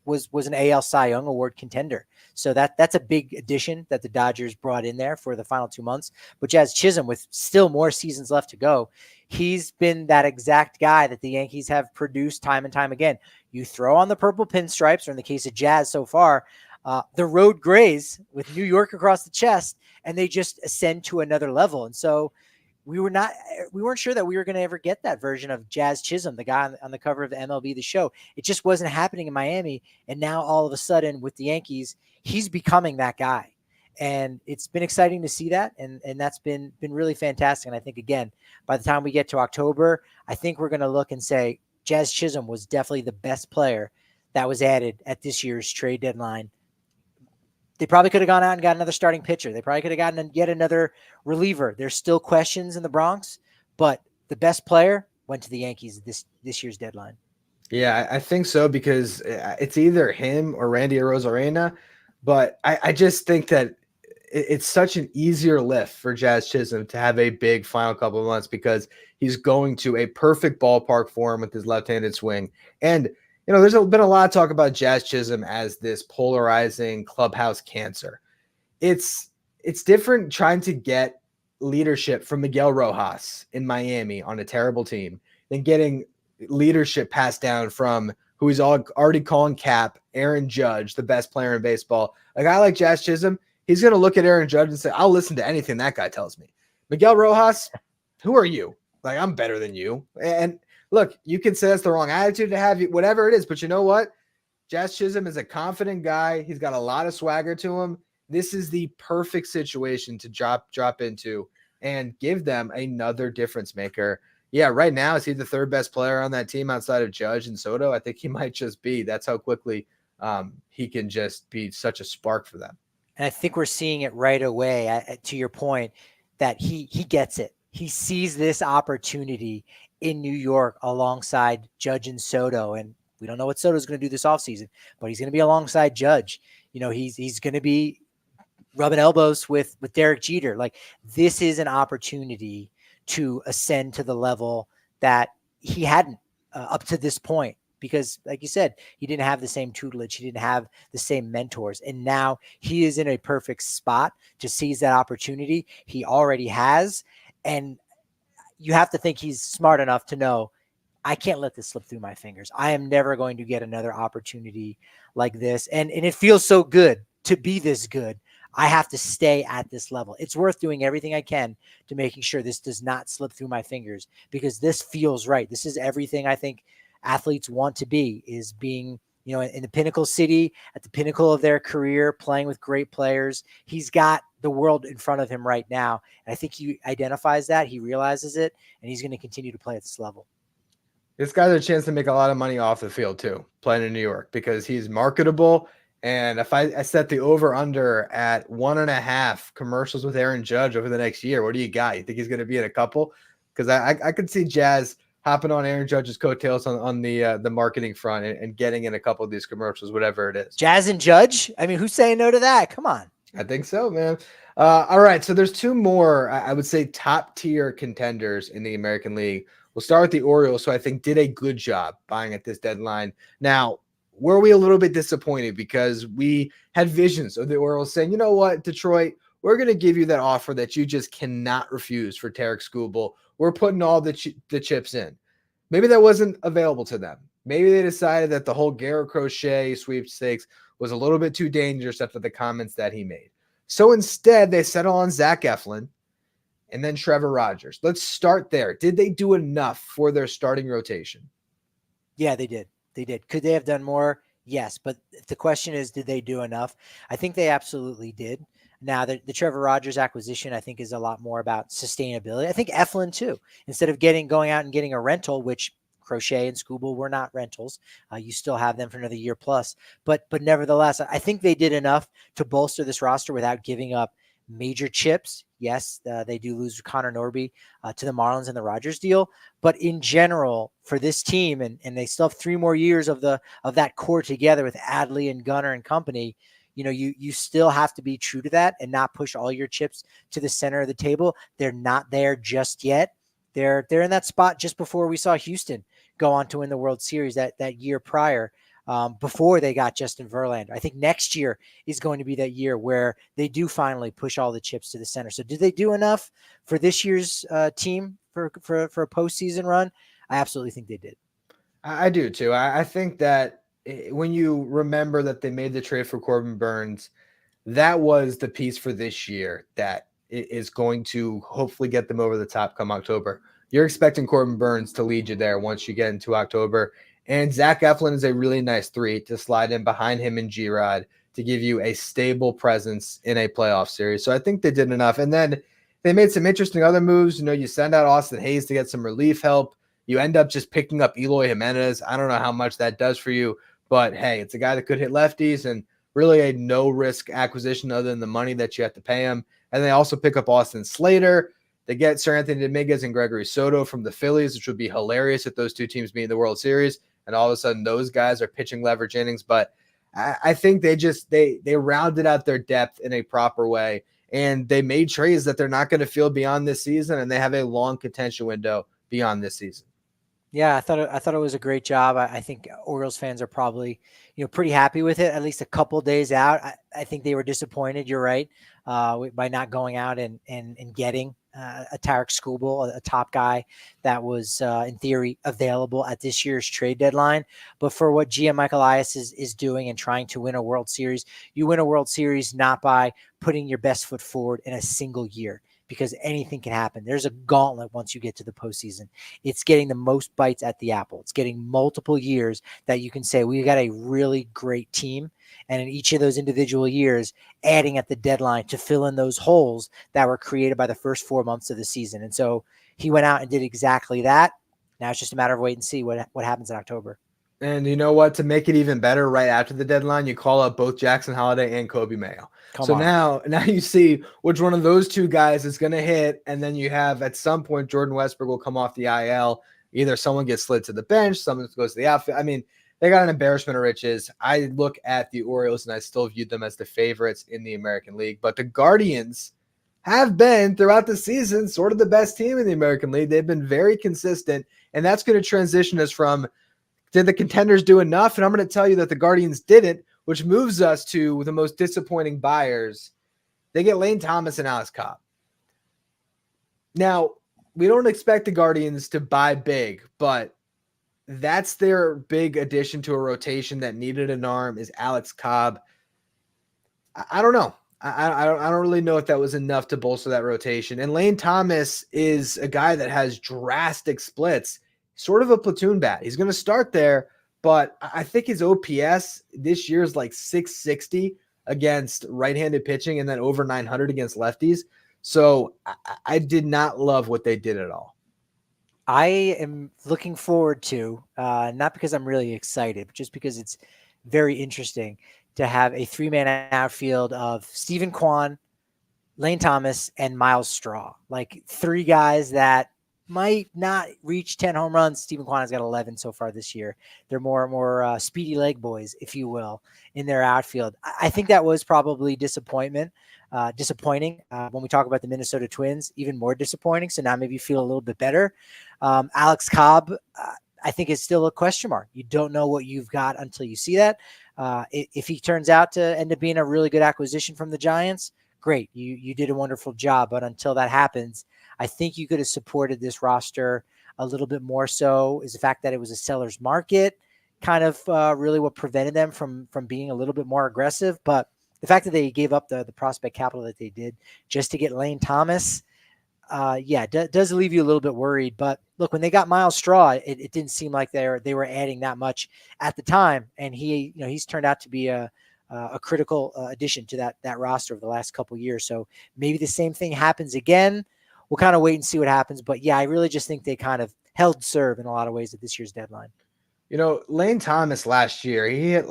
was an AL Cy Young Award contender. So that's a big addition that the Dodgers brought in there for the final 2 months. But Jazz Chisholm, with still more seasons left to go, he's been that exact guy that the Yankees have produced time and time again. You throw on the purple pinstripes, or in the case of Jazz so far, the road grays with New York across the chest, and they just ascend to another level. And so we weren't sure that we were going to ever get that version of Jazz Chisholm, the guy on the cover of the MLB The Show. It just wasn't happening in Miami. And now all of a sudden with the Yankees, he's becoming that guy. And it's been exciting to see that. And that's been really fantastic. And I think, again, by the time we get to October, I think we're going to look and say Jazz Chisholm was definitely the best player that was added at this year's trade deadline. They probably could have gone out and got another starting pitcher. They probably could have gotten yet another reliever. There's still questions in the Bronx, but the best player went to the Yankees this year's deadline. Yeah, I think so, because it's either him or Randy Arozarena, but I just think that it's such an easier lift for Jazz Chisholm to have a big final couple of months because he's going to a perfect ballpark for him with his left-handed swing. And there's been a lot of talk about Jazz Chisholm as this polarizing clubhouse cancer. It's different trying to get leadership from Miguel Rojas in Miami on a terrible team than getting leadership passed down from who he's already calling Cap, Aaron Judge, the best player in baseball. A guy like Jazz Chisholm, he's going to look at Aaron Judge and say, I'll listen to anything that guy tells me. Miguel Rojas, who are you? Like, I'm better than you. And look, you can say that's the wrong attitude to have, whatever it is, but you know what? Jazz Chisholm is a confident guy. He's got a lot of swagger to him. This is the perfect situation to drop into and give them another difference maker. Yeah, right now, is he the third best player on that team outside of Judge and Soto? I think he might just be. That's how quickly he can just be such a spark for them. And I think we're seeing it right away, to your point, that he gets it. He sees this opportunity in New York alongside Judge and Soto. And we don't know what Soto's going to do this offseason, but he's going to be alongside Judge. He's going to be rubbing elbows with Derek Jeter. Like, this is an opportunity to ascend to the level that he hadn't up to this point. Because, like you said, he didn't have the same tutelage. He didn't have the same mentors. And now he is in a perfect spot to seize that opportunity. He already has. And you have to think he's smart enough to know, I can't let this slip through my fingers. I am never going to get another opportunity like this. And it feels so good to be this good. I have to stay at this level. It's worth doing everything I can to making sure this does not slip through my fingers, because this feels right. This is everything I think athletes want to be, is being, in the pinnacle city, at the pinnacle of their career, playing with great players. He's got the world in front of him right now. And I think he identifies that, he realizes it, and he's going to continue to play at this level. This guy's a chance to make a lot of money off the field too, playing in New York, because he's marketable. And if I set the over under at 1.5 commercials with Aaron Judge over the next year, what do you got? You think he's going to be in a couple? Because I could see Jazz hopping on Aaron Judge's coattails on the marketing front and getting in a couple of these commercials, whatever it is. Jazz and Judge? I mean, who's saying no to that? Come on. I think so, man. All right, so there's two more, I would say, top tier contenders in the American League. We'll start with the Orioles, who I think did a good job buying at this deadline. Now, were we a little bit disappointed because we had visions of the Orioles saying, you know what, Detroit, we're going to give you that offer that you just cannot refuse for Tarek Skubal. We're putting all the chips in. Maybe that wasn't available to them. Maybe they decided that the whole Garrett Crochet sweepstakes was a little bit too dangerous after the comments that he made. So instead, they settle on Zach Eflin and then Trevor Rogers. Let's start there. Did they do enough for their starting rotation? Yeah, they did. They did. Could they have done more? Yes. But the question is, did they do enough? I think they absolutely did. Now, the Trevor Rogers acquisition, I think, is a lot more about sustainability. I think Eflin, too. Instead of going out and getting a rental, which Crochet and Skubal were not rentals, you still have them for another year plus. But nevertheless, I think they did enough to bolster this roster without giving up major chips. Yes, they do lose Connor Norby to the Marlins and the Rogers deal, but in general, for this team, and they still have 3 more years of that core together with Adley and Gunnar and company. You still have to be true to that and not push all your chips to the center of the table. They're not there just yet. They're in that spot just before we saw Houston go on to win the World Series that year prior. Before they got Justin Verlander. I think next year is going to be that year where they do finally push all the chips to the center. So did they do enough for this year's team for a postseason run? I absolutely think they did. I do too. I think that when you remember that they made the trade for Corbin Burns, that was the piece for this year that is going to hopefully get them over the top come October. You're expecting Corbin Burns to lead you there once you get into October. And Zach Eflin is a really nice 3 to slide in behind him and G-Rod to give you a stable presence in a playoff series. So I think they did enough. And then they made some interesting other moves. You send out Austin Hayes to get some relief help. You end up just picking up Eloy Jimenez. I don't know how much that does for you, but hey, it's a guy that could hit lefties and really a no-risk acquisition other than the money that you have to pay him. And they also pick up Austin Slater. They get Sir Anthony Dominguez and Gregory Soto from the Phillies, which would be hilarious if those two teams meet in the World Series. And all of a sudden, those guys are pitching leverage innings. But I think they rounded out their depth in a proper way. And they made trades that they're not going to field beyond this season. And they have a long contention window beyond this season. Yeah, I thought it was a great job. I think Orioles fans are probably, pretty happy with it, at least a couple days out. I think they were disappointed. You're right, by not going out and getting a Tarek Skubal, a top guy that was in theory available at this year's trade deadline. But for what GM Michael Elias is doing and trying to win a World Series, you win a World Series not by putting your best foot forward in a single year, because anything can happen. There's a gauntlet once you get to the postseason. It's getting the most bites at the apple. It's getting multiple years that you can say, we got a really great team. And in each of those individual years, adding at the deadline to fill in those holes that were created by the first 4 months of the season. And so he went out and did exactly that. Now it's just a matter of wait and see what happens in October. And you know what? To make it even better, right after the deadline, you call up both Jackson Holiday and Kobe Mayo. Now you see which one of those two guys is going to hit, and then you have at some point Jordan Westbrook will come off the IL. Either someone gets slid to the bench, someone goes to the outfield. I mean, they got an embarrassment of riches. I look at the Orioles, and I still view them as the favorites in the American League. But the Guardians have been, throughout the season, sort of the best team in the American League. They've been very consistent, and that's going to transition us from, did the contenders do enough? And I'm going to tell you that the Guardians didn't, which moves us to the most disappointing buyers. They get Lane Thomas and Alex Cobb. Now, we don't expect the Guardians to buy big, but that's their big addition to a rotation that needed an arm, is Alex Cobb. I don't know. I don't really know if that was enough to bolster that rotation. And Lane Thomas is a guy that has drastic splits, sort of a platoon bat. He's going to start there, but I think his OPS this year is like 660 against right-handed pitching and then over 900 against lefties. So I did not love what they did at all. I am looking forward to, not because I'm really excited, but just because it's very interesting to have a three-man outfield of Stephen Kwan, Lane Thomas, and Miles Straw. Like three guys that might not reach 10 home runs. Stephen Kwan has got 11 so far this year. They're more speedy leg boys, if you will, in their outfield. I think that was probably disappointing. When we talk about the Minnesota Twins, even more disappointing. So now maybe you feel a little bit better. Alex Cobb, I think is still a question mark. You don't know what you've got until you see that. If he turns out to end up being a really good acquisition from the Giants, great. You did a wonderful job. But until that happens, I think you could have supported this roster a little bit more. So is the fact that it was a seller's market kind of really what prevented them from being a little bit more aggressive. But the fact that they gave up the prospect capital that they did just to get Lane Thomas, does leave you a little bit worried. But look, when they got Miles Straw, it didn't seem like they were adding that much at the time, and he's turned out to be a critical addition to that roster over the last couple of years. So maybe the same thing happens again. We'll kind of wait and see what happens. But yeah, I really just think they kind of held serve in a lot of ways at this year's deadline. Lane Thomas last year, he hit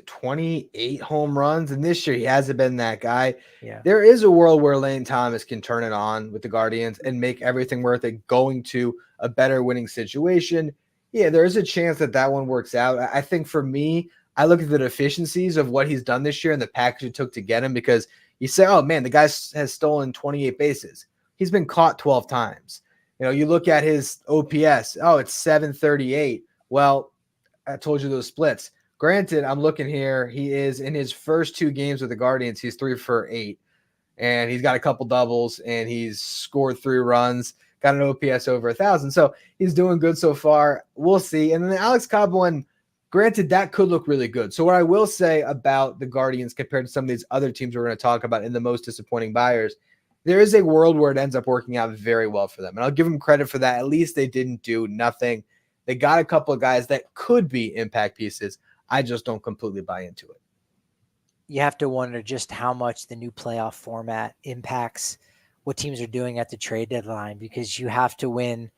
28 home runs, and this year he hasn't been that guy. Yeah. There is a world where Lane Thomas can turn it on with the Guardians and make everything worth it, going to a better winning situation. Yeah, there is a chance that one works out. I think for me, I look at the deficiencies of what he's done this year and the package it took to get him, because you say, oh man, the guy has stolen 28 bases. He's been caught 12 times. You look at his OPS. Oh, it's 738. Well, I told you those splits. Granted, I'm looking here. He is in his first 2 games with the Guardians. He's 3 for 8, and he's got a couple doubles, and he's scored 3 runs, got an OPS over 1,000. So he's doing good so far. We'll see. And then the Alex Cobb one, granted, that could look really good. So what I will say about the Guardians compared to some of these other teams we're going to talk about in the most disappointing buyers, there is a world where it ends up working out very well for them. And I'll give them credit for that. At least they didn't do nothing. They got a couple of guys that could be impact pieces. I just don't completely buy into it. You have to wonder just how much the new playoff format impacts what teams are doing at the trade deadline, because you have to win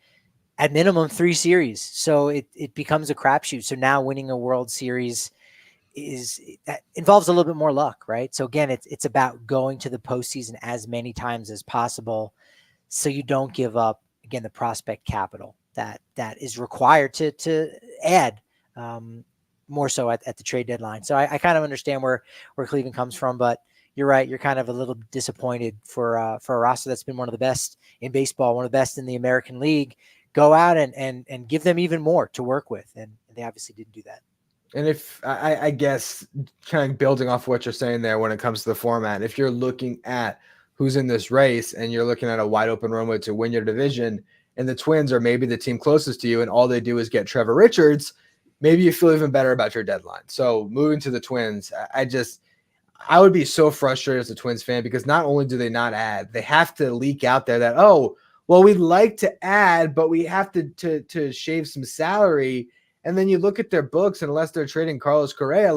at minimum 3 series. So it becomes a crapshoot. So now winning a World Series that involves a little bit more luck, right? So again, it's about going to the postseason as many times as possible, so you don't give up, again, the prospect capital that is required to add more so at the trade deadline. So I kind of understand where Cleveland comes from, but you're right. You're kind of a little disappointed for a roster that's been one of the best in baseball, one of the best in the American League. Go out and give them even more to work with. And they obviously didn't do that. And if I guess kind of building off what you're saying there when it comes to the format, if you're looking at who's in this race and you're looking at a wide open runway to win your division, and the Twins are maybe the team closest to you, and all they do is get Trevor Richards, maybe you feel even better about your deadline. So moving to the Twins, I would be so frustrated as a Twins fan, because not only do they not add, they have to leak out there that, oh, well, we'd like to add, but we have to shave some salary. And then you look at their books, and unless they're trading Carlos Correa,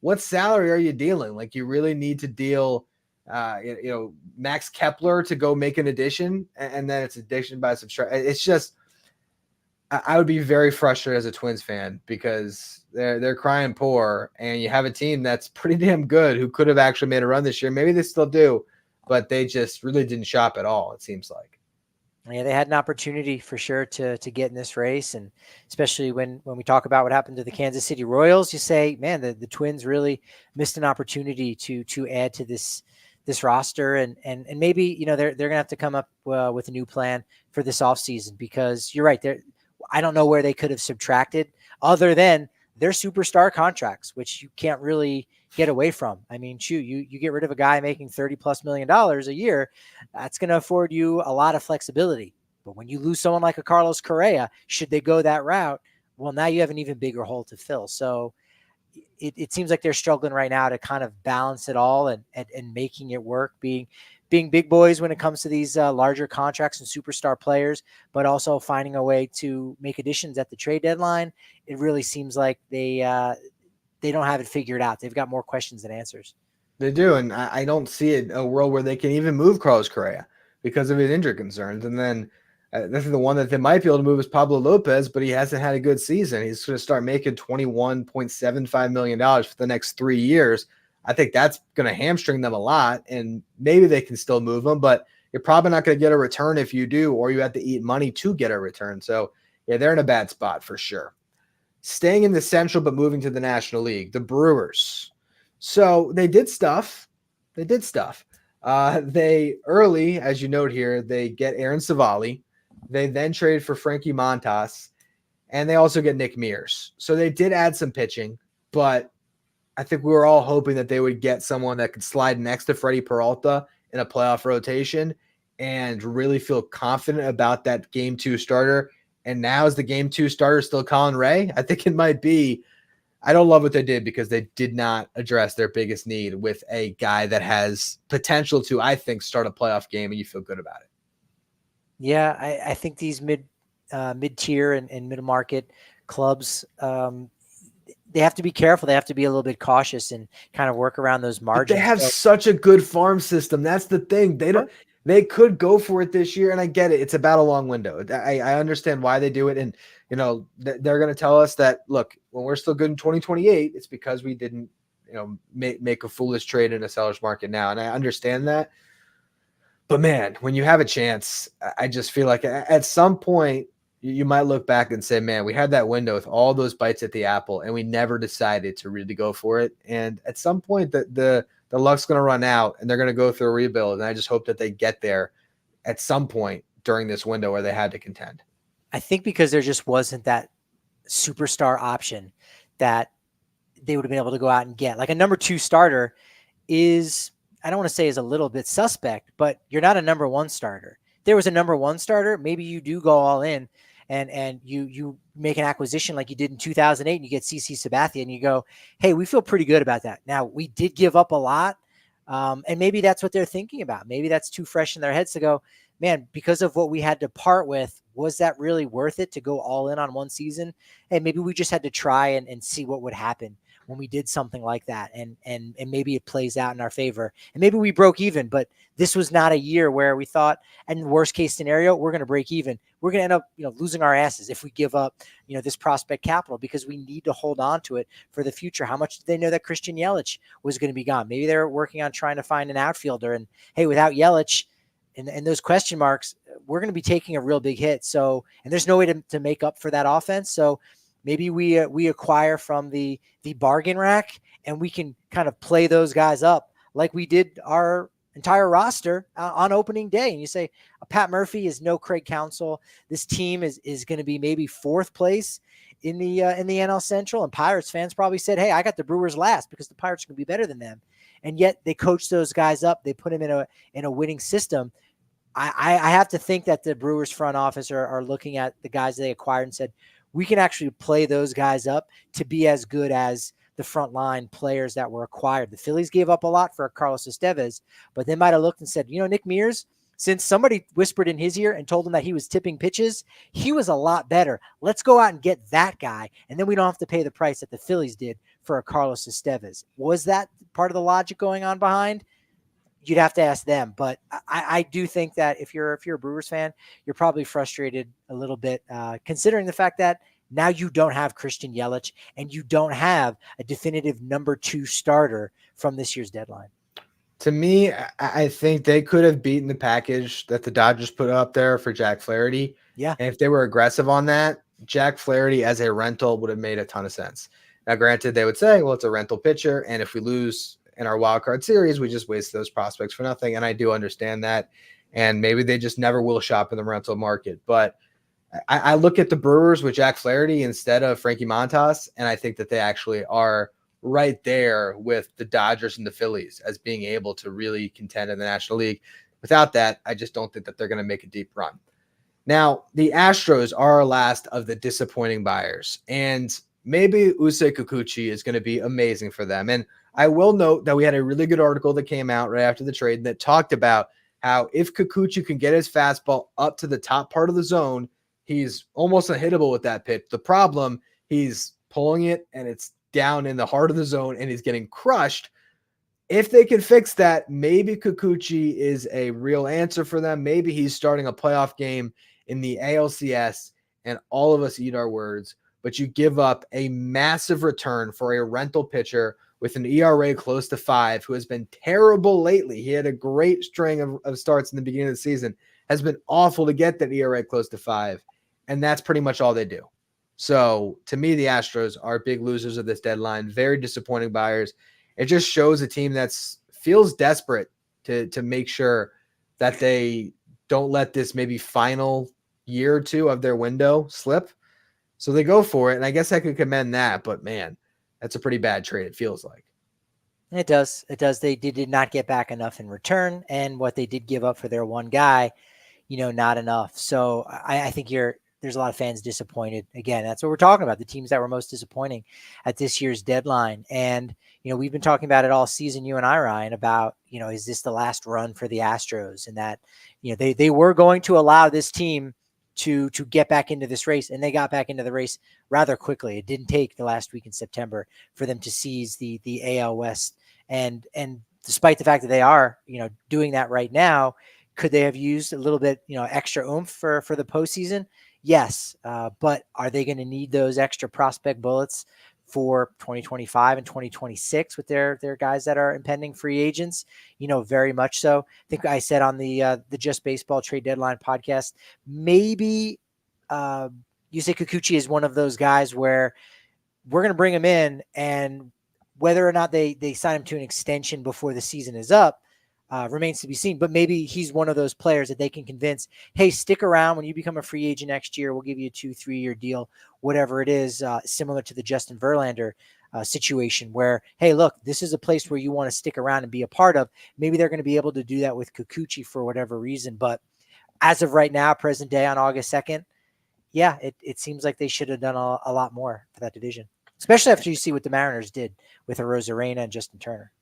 what salary are you dealing? You really need to deal Max Kepler to go make an addition, and then it's addition by subtraction. It's just, I would be very frustrated as a Twins fan, because they're crying poor, and you have a team that's pretty damn good who could have actually made a run this year. Maybe they still do, but they just really didn't shop at all, it seems like. Yeah, they had an opportunity for sure to get in this race, and especially when we talk about what happened to the Kansas City Royals, you say, man, the Twins really missed an opportunity to add to this roster, and maybe they're gonna have to come up with a new plan for this offseason, because you're right. I don't know where they could have subtracted other than their superstar contracts, which you can't really get away from. I mean, shoot, you get rid of a guy making $30+ million a year, that's going to afford you a lot of flexibility. But when you lose someone like a Carlos Correa, should they go that route, well, now you have an even bigger hole to fill. So it seems like they're struggling right now to kind of balance it all and making it work, being big boys when it comes to these larger contracts and superstar players, but also finding a way to make additions at the trade deadline. It really seems like they don't have it figured out. They've got more questions than answers. They do, and I don't see a world where they can even move Carlos Correa because of his injury concerns. And then this is the one that they might be able to move is Pablo Lopez, but he hasn't had a good season. He's going to start making $21.75 million for the next 3 years. I think that's going to hamstring them a lot, and maybe they can still move him, but you're probably not going to get a return if you do, or you have to eat money to get a return. So, yeah, they're in a bad spot for sure. Staying in the Central but moving to the National League, the Brewers. So they did stuff. They early, as you note here, they get Aaron Savali. They then trade for Frankie Montas, and they also get Nick Mears. So they did add some pitching, but I think we were all hoping that they would get someone that could slide next to Freddie Peralta in a playoff rotation and really feel confident about that game 2 starter. And now is the game 2 starter still Colin Ray? I think it might be. I don't love what they did because they did not address their biggest need with a guy that has potential to, I think, start a playoff game, and you feel good about it. Yeah, I think these mid-tier and middle market clubs, they have to be careful. They have to be a little bit cautious and kind of work around those margins. But they have such a good farm system. That's the thing. They could go for it this year, and I get it. It's about a long window. I understand why they do it, and they're going to tell us that, look, when we're still good in 2028, it's because we didn't make a foolish trade in a seller's market now, and I understand that. But man, when you have a chance, I just feel like at some point you might look back and say, man, we had that window with all those bites at the apple, and we never decided to really go for it. And at some point, the luck's going to run out, and they're going to go through a rebuild. And I just hope that they get there at some point during this window where they had to contend. I think because there just wasn't that superstar option that they would have been able to go out and get. Like a number 2 starter is, I don't want to say is a little bit suspect, but you're not a number 1 starter. If there was a number 1 starter, maybe you do go all in and you make an acquisition like you did in 2008 and you get CC Sabathia and you go, hey, we feel pretty good about that. Now, we did give up a lot, and maybe that's what they're thinking about. Maybe that's too fresh in their heads to go, man, because of what we had to part with, was that really worth it to go all in on one season? Hey, maybe we just had to try and see what would happen when we did something like that. And maybe it plays out in our favor. And maybe we broke even, but this was not a year where we thought, and worst case scenario, we're going to break even. We're going to end up, losing our asses if we give up, this prospect capital, because we need to hold on to it for the future. How much did they know that Christian Yelich was going to be gone? Maybe they're working on trying to find an outfielder, and hey, without Yelich and those question marks, we're going to be taking a real big hit. So, and there's no way to make up for that offense. So maybe we acquire from the bargain rack, and we can kind of play those guys up like we did our entire roster on opening day. And you say, Pat Murphy is no Craig Counsell. This team is going to be maybe 4th place in the NL Central. And Pirates fans probably said, hey, I got the Brewers last because the Pirates are going to be better than them. And yet they coach those guys up. They put them in a winning system. I have to think that the Brewers front office are looking at the guys they acquired and said, we can actually play those guys up to be as good as the frontline players that were acquired. The Phillies gave up a lot for Carlos Estevez, but they might have looked and said, Nick Mears, since somebody whispered in his ear and told him that he was tipping pitches, he was a lot better. Let's go out and get that guy, and then we don't have to pay the price that the Phillies did for a Carlos Estevez. Was that part of the logic going on behind? You'd have to ask them. But I do think that if you're a Brewers fan, you're probably frustrated a little bit, considering the fact that now you don't have Christian Yelich and you don't have a definitive number 2 starter from this year's deadline. To me, I think they could have beaten the package that the Dodgers put up there for Jack Flaherty. Yeah. And if they were aggressive on that, Jack Flaherty as a rental would have made a ton of sense. Now, granted, they would say, well, it's a rental pitcher, and if we lose in our wild card series, we just waste those prospects for nothing. And I do understand that. And maybe they just never will shop in the rental market. But I look at the Brewers with Jack Flaherty instead of Frankie Montas, and I think that they actually are right there with the Dodgers and the Phillies as being able to really contend in the National League. Without that, I just don't think that they're going to make a deep run. Now, the Astros are our last of the disappointing buyers. And maybe Usei Kikuchi is going to be amazing for them. And I will note that we had a really good article that came out right after the trade that talked about how if Kikuchi can get his fastball up to the top part of the zone, he's almost unhittable with that pitch. The problem, he's pulling it and it's down in the heart of the zone and he's getting crushed. If they can fix that, maybe Kikuchi is a real answer for them. Maybe he's starting a playoff game in the ALCS and all of us eat our words, but you give up a massive return for a rental pitcher with an ERA close to 5 who has been terrible lately. He had a great string of starts in the beginning of the season, has been awful to get that ERA close to 5, and that's pretty much all they do. So to me, the Astros are big losers of this deadline, very disappointing buyers. It just shows a team that's feels desperate to make sure that they don't let this maybe final year or two of their window slip. So they go for it, and I guess I could commend that, but man, that's a pretty bad trade, it feels like. It does. It does. They did not get back enough in return, and what they did give up for their one guy, not enough. So I think there's a lot of fans disappointed. Again, that's what we're talking about, the teams that were most disappointing at this year's deadline. And, we've been talking about it all season, you and I, Ryan, about, is this the last run for the Astros? And that, they were going to allow this team to get back into this race, and they got back into the race rather quickly. It didn't take the last week in September for them to seize the AL West. And despite the fact that they are, doing that right now, could they have used a little bit, extra oomph for the postseason? Yes. But are they going to need those extra prospect bullets for 2025 and 2026 with their guys that are impending free agents? Very much so. I think I said on the Just Baseball trade deadline podcast, maybe Yusei Kikuchi is one of those guys where we're going to bring him in, and whether or not they sign him to an extension before the season is up remains to be seen. But maybe he's one of those players that they can convince, hey, stick around. When you become a free agent next year, we'll give you a 2-3 year deal, whatever it is, similar to the Justin Verlander situation where, hey, look, this is a place where you want to stick around and be a part of. Maybe they're going to be able to do that with Kikuchi for whatever reason. But as of right now, present day on August 2nd, yeah, it seems like they should have done a lot more for that division, especially after you see what the Mariners did with Arozarena and Justin Turner.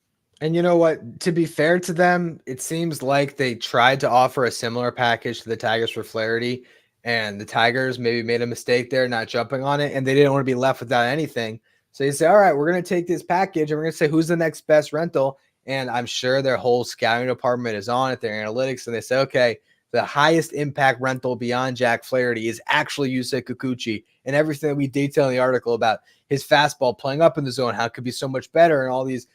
And you know what? To be fair to them, it seems like they tried to offer a similar package to the Tigers for Flaherty, and the Tigers maybe made a mistake there, not jumping on it, and they didn't want to be left without anything. So you say, all right, we're going to take this package, and we're going to say who's the next best rental. And I'm sure their whole scouting department is on it, their analytics, and they say, okay, the highest impact rental beyond Jack Flaherty is actually Yusei Kikuchi, and everything that we detail in the article about his fastball playing up in the zone, how it could be so much better, and all these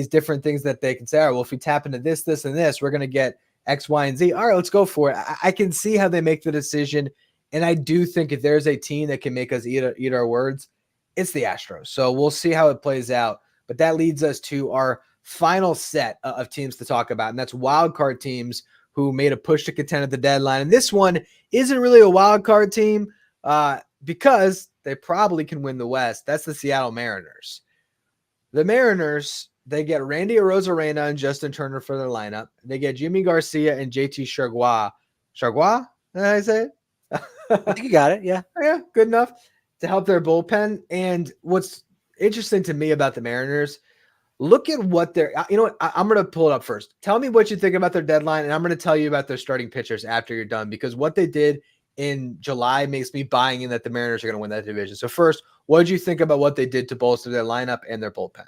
different things that they can say, all right, well, if we tap into this, this, and this, we're going to get X, Y, and Z. All right, let's go for it. I can see how they make the decision. And I do think if there's a team that can make us eat our words, it's the Astros. So we'll see how it plays out. But that leads us to our final set of teams to talk about. And that's wild card teams who made a push to contend at the deadline. And this one isn't really a wild card team because they probably can win the West. That's the Seattle Mariners. The Mariners, they get Randy Arozarena and Justin Turner for their lineup. They get Jimmy Garcia and JT Chargois. Chargois? Did I say it? I think you got it. Yeah. Yeah, good enough to help their bullpen. And what's interesting to me about the Mariners, look at what they're, I'm going to pull it up first. Tell me what you think about their deadline, and I'm going to tell you about their starting pitchers after you're done, because what they did in July makes me buying in that the Mariners are going to win that division. So first, what did you think about what they did to bolster their lineup and their bullpen?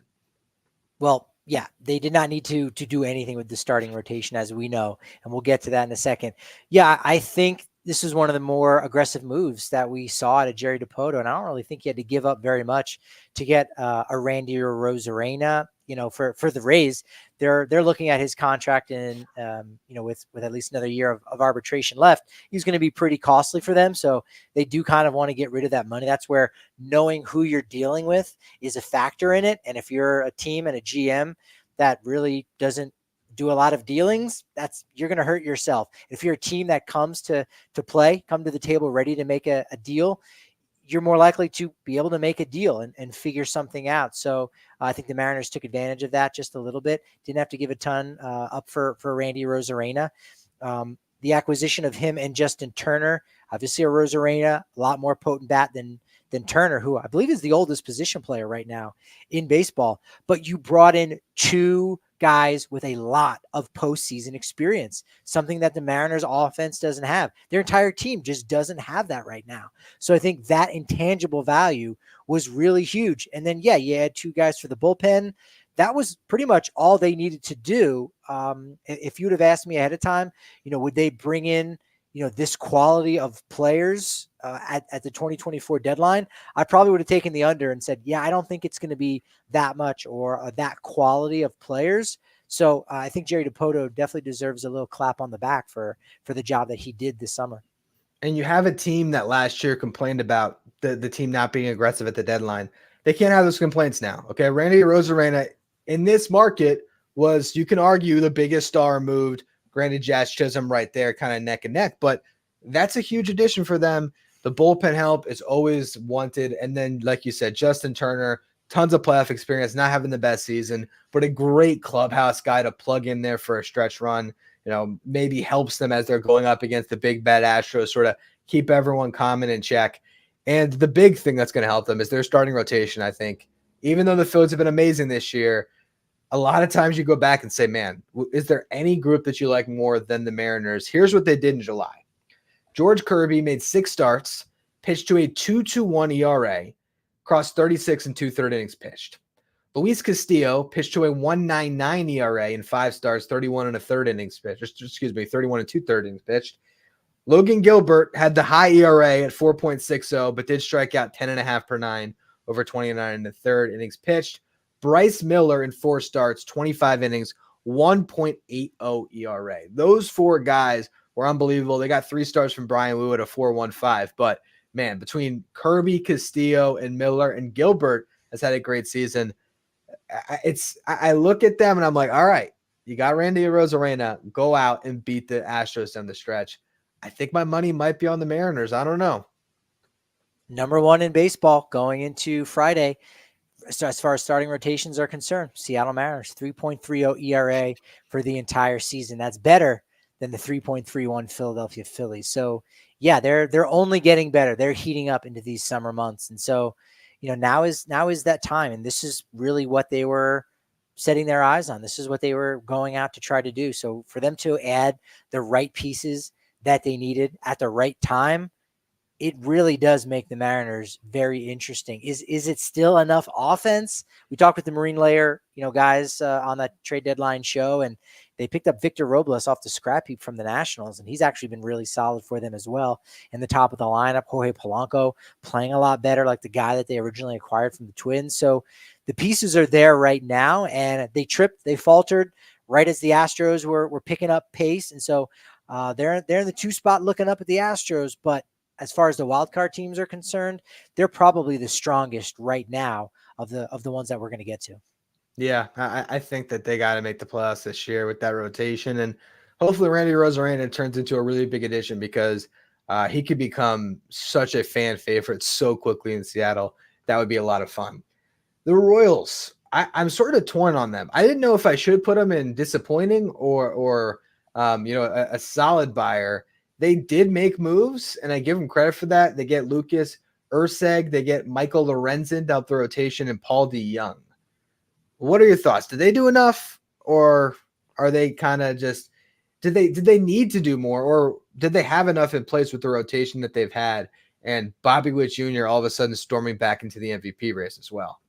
Well, yeah, they did not need to do anything with the starting rotation, as we know, and we'll get to that in a second. Yeah, I think this is one of the more aggressive moves that we saw out of Jerry Dipoto, and I don't really think he had to give up very much to get a Randy Arozarena. For the Rays, they're looking at his contract and with at least another year of arbitration left, he's going to be pretty costly for them. So they do kind of want to get rid of that money. That's where knowing who you're dealing with is a factor in it. And if you're a team and a GM that really doesn't do a lot of dealings, you're going to hurt yourself. If you're a team that comes to come to the table ready to make a deal, you're more likely to be able to make a deal and figure something out. So I think the Mariners took advantage of that just a little bit. Didn't have to give a ton up for Randy Arozarena. The the acquisition of him and Justin Turner. Obviously, a Rosarena, a lot more potent bat than Turner, who I believe is the oldest position player right now in baseball. But you brought in two guys with a lot of postseason experience, something that the Mariners offense doesn't have. Their entire team just doesn't have that right now. So I think that intangible value was really huge. And then, yeah, you had two guys for the bullpen. That was pretty much all they needed to do. If you would have asked me ahead of time, would they bring in, this quality of players at the 2024 deadline, I probably would have taken the under and said, yeah, I don't think it's going to be that much or that quality of players. So I think Jerry Dipoto definitely deserves a little clap on the back for the job that he did this summer. And you have a team that last year complained about the team not being aggressive at the deadline. They can't have those complaints now. Okay. Randy Rosarena in this market was, you can argue, the biggest star moved. Granted, Jazz Chisholm right there, kind of neck and neck, but that's a huge addition for them. The bullpen help is always wanted. And then, like you said, Justin Turner, tons of playoff experience, not having the best season, but a great clubhouse guy to plug in there for a stretch run. Maybe helps them as they're going up against the big bad Astros, sort of keep everyone calm and in check. And the big thing that's going to help them is their starting rotation, I think. Even though the Phillies have been amazing this year, a lot of times you go back and say, man, is there any group that you like more than the Mariners? Here's what they did in July. George Kirby made 6 starts, pitched to a 2.21 ERA, crossed 36 and 2/3 innings pitched. Luis Castillo pitched to a 1.99 ERA in 5 starts, 31 and 1/3 innings pitched. 31 and 2/3 innings pitched. Logan Gilbert had the high ERA at 4.60, but did strike out 10.5 per 9 over 29 and 1/3 innings pitched. Bryce Miller in 4 starts, 25 innings, 1.80 ERA. Those 4 guys were unbelievable. They got 3 stars from Brian Wu at a 4.15. But, man, between Kirby, Castillo, and Miller, and Gilbert has had a great season. I look at them and I'm like, all right, you got Randy Rosarena. Go out and beat the Astros down the stretch. I think my money might be on the Mariners. I don't know. Number 1 in baseball going into Friday. So as far as starting rotations are concerned, Seattle Mariners, 3.30 ERA for the entire season. That's better than the 3.31 Philadelphia Phillies. So yeah, they're only getting better. They're heating up into these summer months. And so, now is that time. And this is really what they were setting their eyes on. This is what they were going out to try to do. So for them to add the right pieces that they needed at the right time, it really does make the Mariners very interesting. Is it still enough offense? We talked with the Marine Layer, guys on that trade deadline show, and they picked up Victor Robles off the scrap heap from the Nationals, and he's actually been really solid for them as well. In the top of the lineup, Jorge Polanco playing a lot better, like the guy that they originally acquired from the Twins. So the pieces are there right now, and they tripped, they faltered right as the Astros were picking up pace, and so they're in the 2 spot looking up at the Astros, but as far as the wild card teams are concerned, they're probably the strongest right now of the ones that we're going to get to. Yeah, I think that they got to make the playoffs this year with that rotation, and hopefully Randy Rosarena turns into a really big addition because he could become such a fan favorite so quickly in Seattle. That would be a lot of fun. The Royals, I'm sort of torn on them. I didn't know if I should put them in disappointing or a solid buyer. They did make moves, and I give them credit for that. They get Lucas Urseg, they get Michael Lorenzen down the rotation, and Paul DeYoung. What are your thoughts? Did they do enough, or are they kind of just did they need to do more, or did they have enough in place with the rotation that they've had? And Bobby Witt Jr. all of a sudden storming back into the MVP race as well.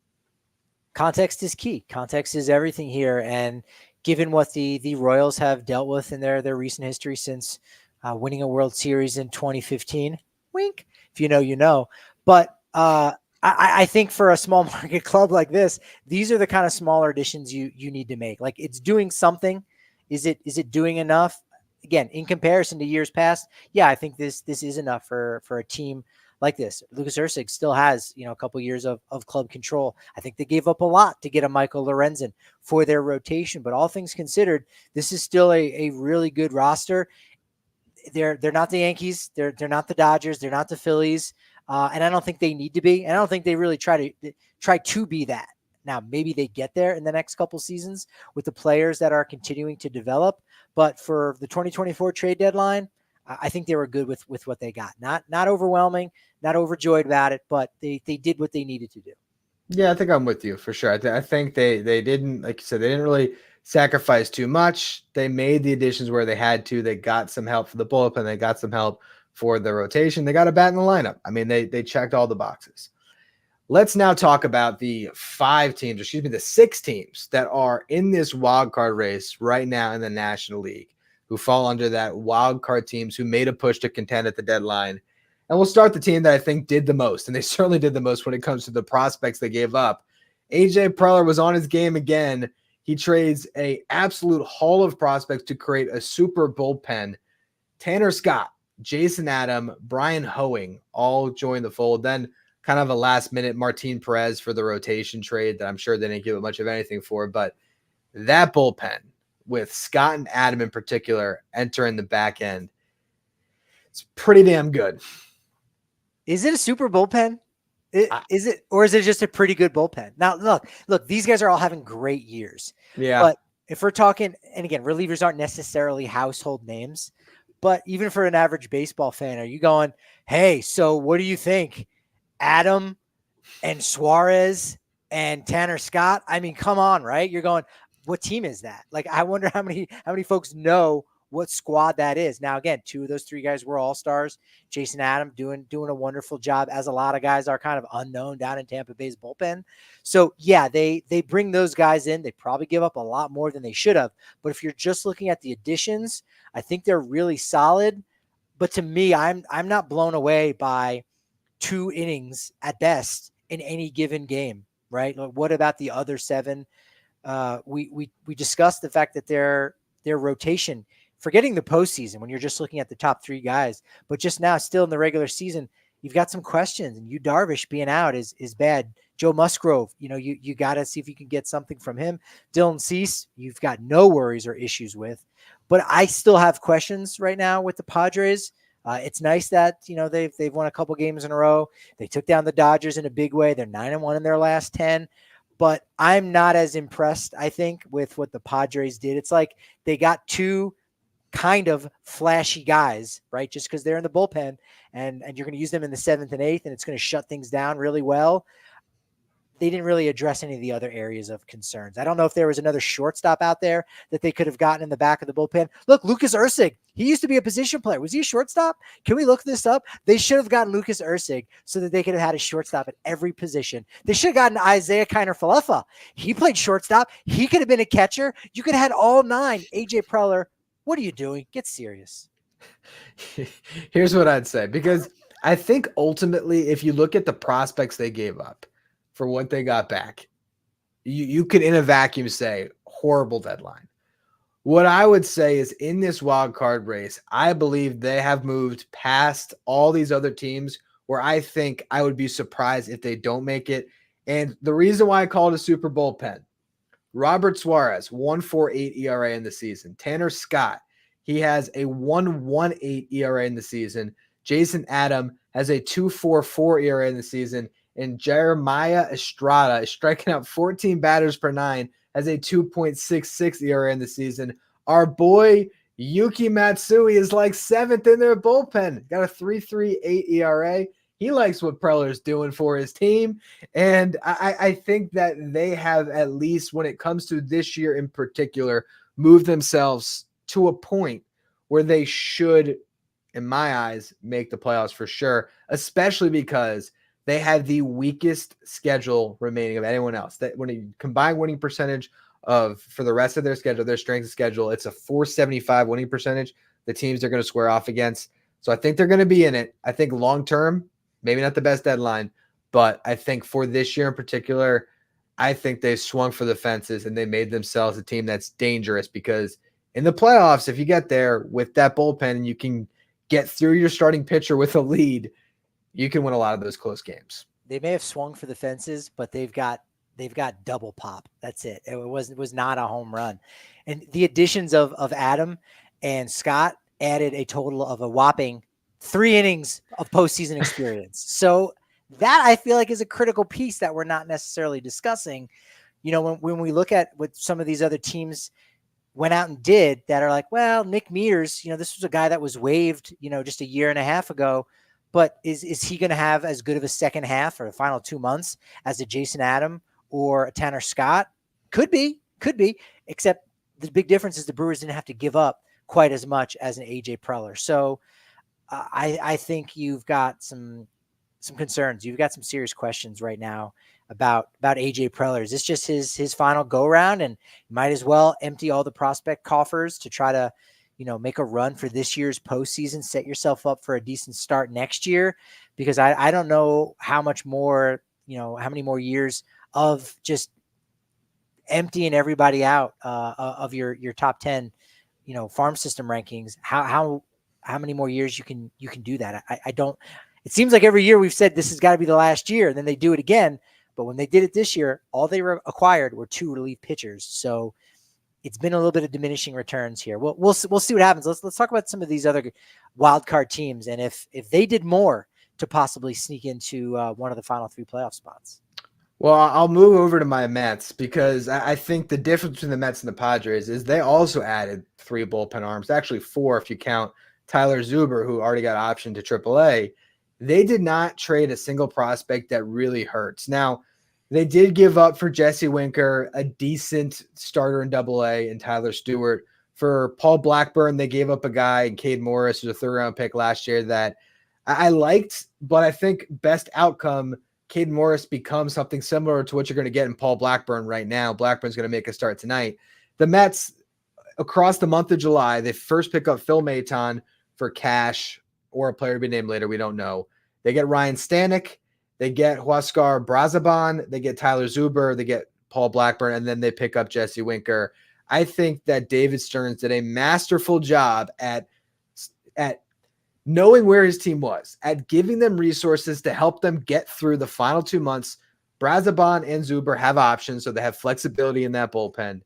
Context is key. Context is everything here, and given what the Royals have dealt with in their recent history since winning a World Series in 2015. Wink. If you know, you know. But I think for a small market club like this, these are the kind of smaller additions you need to make. Like, it's doing something. Is it doing enough? Again, in comparison to years past, yeah, I think this is enough for a team like this. Lucas Ursig still has, a couple years of club control. I think they gave up a lot to get a Michael Lorenzen for their rotation, but all things considered, this is still a really good roster. They're not the Yankees. They're not the Dodgers. They're not the Phillies. And I don't think they need to be. And I don't think they really try to be that. Now, maybe they get there in the next couple seasons with the players that are continuing to develop. But for the 2024 trade deadline, I think they were good with what they got. Not overwhelming, not overjoyed about it, but they did what they needed to do. Yeah, I think I'm with you for sure. I think they didn't, like you said, they didn't really sacrifice too much. They made the additions where they had to. They got some help for the bullpen. They got some help for the rotation. They got a bat in the lineup. I mean, they checked all the boxes. Let's now talk about the the 6 teams that are in this wild card race right now in the National League, who fall under that wild card teams who made a push to contend at the deadline. And we'll start the team that I think did the most, and they certainly did the most when it comes to the prospects they gave up. AJ Preller was on his game again. He trades a absolute haul of prospects to create a super bullpen. Tanner Scott, Jason Adam, Brian Hoeing all joined the fold. Then kind of a last-minute Martin Perez for the rotation trade that I'm sure they didn't give it much of anything for. But that bullpen, with Scott and Adam in particular entering the back end, it's pretty damn good. Is it a super bullpen? Is it, or is it just a pretty good bullpen? Now, look, these guys are all having great years. Yeah. But if we're talking, and again, relievers aren't necessarily household names, but even for an average baseball fan, are you going, hey, so what do you think? Adam and Suarez and Tanner Scott? I mean, come on, right? You're going, what team is that? Like, I wonder how many folks know what squad that is. Now, again, 2 of those 3 guys were all-stars. Jason Adam doing a wonderful job, as a lot of guys are kind of unknown down in Tampa Bay's bullpen. So, yeah, they bring those guys in. They probably give up a lot more than they should have. But if you're just looking at the additions, I think they're really solid. But to me, I'm not blown away by 2 innings at best in any given game, right? Like, what about the other 7? We discussed the fact that their rotation, forgetting the postseason when you're just looking at the top 3 guys, but just now still in the regular season, you've got some questions, and Yu Darvish being out is bad. Joe Musgrove, you got to see if you can get something from him. Dylan Cease, you've got no worries or issues with, but I still have questions right now with the Padres. It's nice that, they've won a couple games in a row. They took down the Dodgers in a big way. They're 9-1 in their last 10. But I'm not as impressed, I think, with what the Padres did. It's like they got 2 kind of flashy guys, right? Just because they're in the bullpen and you're going to use them in the 7th and 8th, and it's going to shut things down really well. They didn't really address any of the other areas of concerns. I don't know if there was another shortstop out there that they could have gotten in the back of the bullpen. Look, Lucas Erceg, he used to be a position player. Was he a shortstop? Can we look this up? They should have gotten Lucas Erceg so that they could have had a shortstop at every position. They should have gotten Isaiah Kiner-Falefa. He played shortstop. He could have been a catcher. You could have had all 9. AJ Preller, what are you doing? Get serious. Here's what I'd say, because I think ultimately, if you look at the prospects they gave up for what they got back, you could in a vacuum say horrible deadline. What I would say is, in this wild card race, I believe they have moved past all these other teams where I think I would be surprised if they don't make it. And the reason why I call it a super bullpen, Robert Suarez, 1.48 ERA in the season. Tanner Scott, he has a 1.18 ERA in the season. Jason Adam has a 2.44 ERA in the season. And Jeremiah Estrada is striking out 14 batters per 9, has a 2.66 ERA in the season. Our boy Yuki Matsui is like 7th in their bullpen, got a 3.38 ERA. He likes what Preller's doing for his team. And I think that they have, at least when it comes to this year in particular, moved themselves to a point where they should, in my eyes, make the playoffs for sure, especially because they have the weakest schedule remaining of anyone else. That when you combine winning percentage for the rest of their schedule, their strength of schedule, it's a 475 winning percentage. The teams they're going to square off against. So I think they're going to be in it. I think long-term, maybe not the best deadline, but I think for this year in particular, I think they swung for the fences and they made themselves a team that's dangerous, because in the playoffs, if you get there with that bullpen and you can get through your starting pitcher with a lead, you can win a lot of those close games. They may have swung for the fences, but they've got double pop. That's it. It was not a home run. And the additions of Adam and Scott added a total of a whopping 3 innings of postseason experience. So that, I feel like, is a critical piece that we're not necessarily discussing. When we look at what some of these other teams went out and did that are like, well, Nick Mears, this was a guy that was waived, just a year and a half ago. But is he going to have as good of a second half or the final 2 months as a Jason Adam or a Tanner Scott? Could be. Except the big difference is the Brewers didn't have to give up quite as much as an AJ Preller. So I think you've got some concerns. You've got some serious questions right now about AJ Preller. Is this just his final go round, and might as well empty all the prospect coffers to try to, make a run for this year's postseason, set yourself up for a decent start next year? Because I don't know how much more, how many more years of just emptying everybody out of your top 10, farm system rankings. How many more years you can do that? I don't. It seems like every year we've said this has got to be the last year, and then they do it again. But when they did it this year, all they acquired were 2 relief pitchers. So it's been a little bit of diminishing returns here. We'll see what happens. Let's talk about some of these other wild card teams, and if they did more to possibly sneak into one of the final 3 playoff spots. Well, I'll move over to my Mets because I think the difference between the Mets and the Padres is they also added 3 bullpen arms, actually 4 if you count Tyler Zuber, who already got optioned to AAA. They did not trade a single prospect that really hurts. Now, they did give up for Jesse Winker, a decent starter in AA, and Tyler Stewart. For Paul Blackburn, they gave up a guy, and Cade Morris, who's a 3rd-round pick last year, that I liked, but I think best outcome, Cade Morris becomes something similar to what you're going to get in Paul Blackburn right now. Blackburn's going to make a start tonight. The Mets, across the month of July, they first pick up Phil Maton for cash or a player to be named later. We don't know. They get Ryan Stanek. They get Huascar Brazaban. They get Tyler Zuber. They get Paul Blackburn. And then they pick up Jesse Winker. I think that David Stearns did a masterful job at knowing where his team was, at giving them resources to help them get through the final 2 months. Brazaban and Zuber have options, so they have flexibility in that bullpen.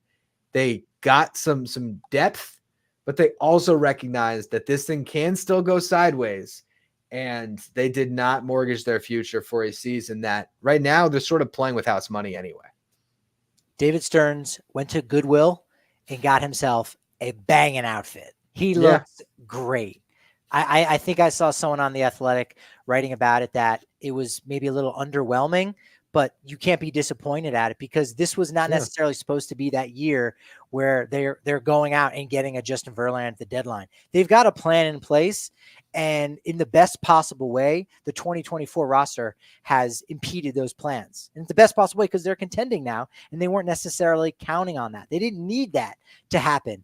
They got some depth, but they also recognized that this thing can still go sideways, and they did not mortgage their future for a season that right now they're sort of playing with house money anyway. David Stearns went to Goodwill and got himself a banging outfit. He looked great. I think I saw someone on The Athletic writing about it that it was maybe a little underwhelming, but you can't be disappointed at it because this was not necessarily supposed to be that year where they're going out and getting a Justin Verlander at the deadline. They've got a plan in place, and in the best possible way, the 2024 roster has impeded those plans. And it's the best possible way because they're contending now, and they weren't necessarily counting on that. They didn't need that to happen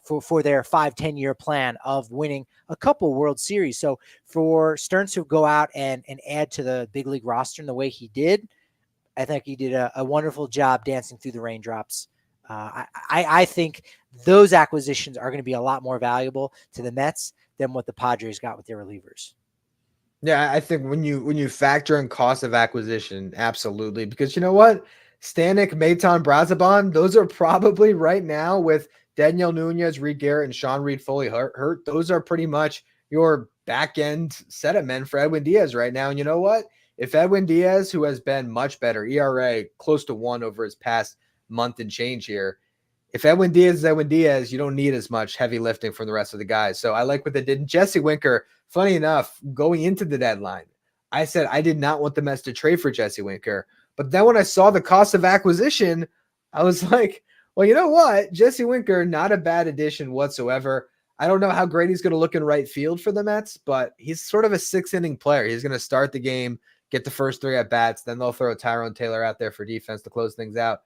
for their 5-10 year plan of winning a couple World Series. So for Stearns to go out and add to the big league roster in the way he did, I think he did a wonderful job dancing through the raindrops. I think those acquisitions are going to be a lot more valuable to the Mets than what the Padres got with their relievers. Yeah, I think when you factor in cost of acquisition, absolutely. Because you know what? Stanek, Maton, Brazaban, those are probably right now with Daniel Nunez, Reed Garrett, and Sean Reed fully hurt. Those are pretty much your back-end setup men for Edwin Diaz right now. And you know what? If Edwin Diaz, who has been much better, ERA close to 1 over his past month and change here, if Edwin Diaz is Edwin Diaz, you don't need as much heavy lifting from the rest of the guys. So I like what they did. And Jesse Winker, funny enough, going into the deadline, I said I did not want the Mets to trade for Jesse Winker. But then when I saw the cost of acquisition, I was like, well, you know what? Jesse Winker, not a bad addition whatsoever. I don't know how great he's going to look in right field for the Mets, but he's sort of a 6-inning player. He's going to start the game, get the first 3 at-bats, then they'll throw Tyrone Taylor out there for defense to close things out.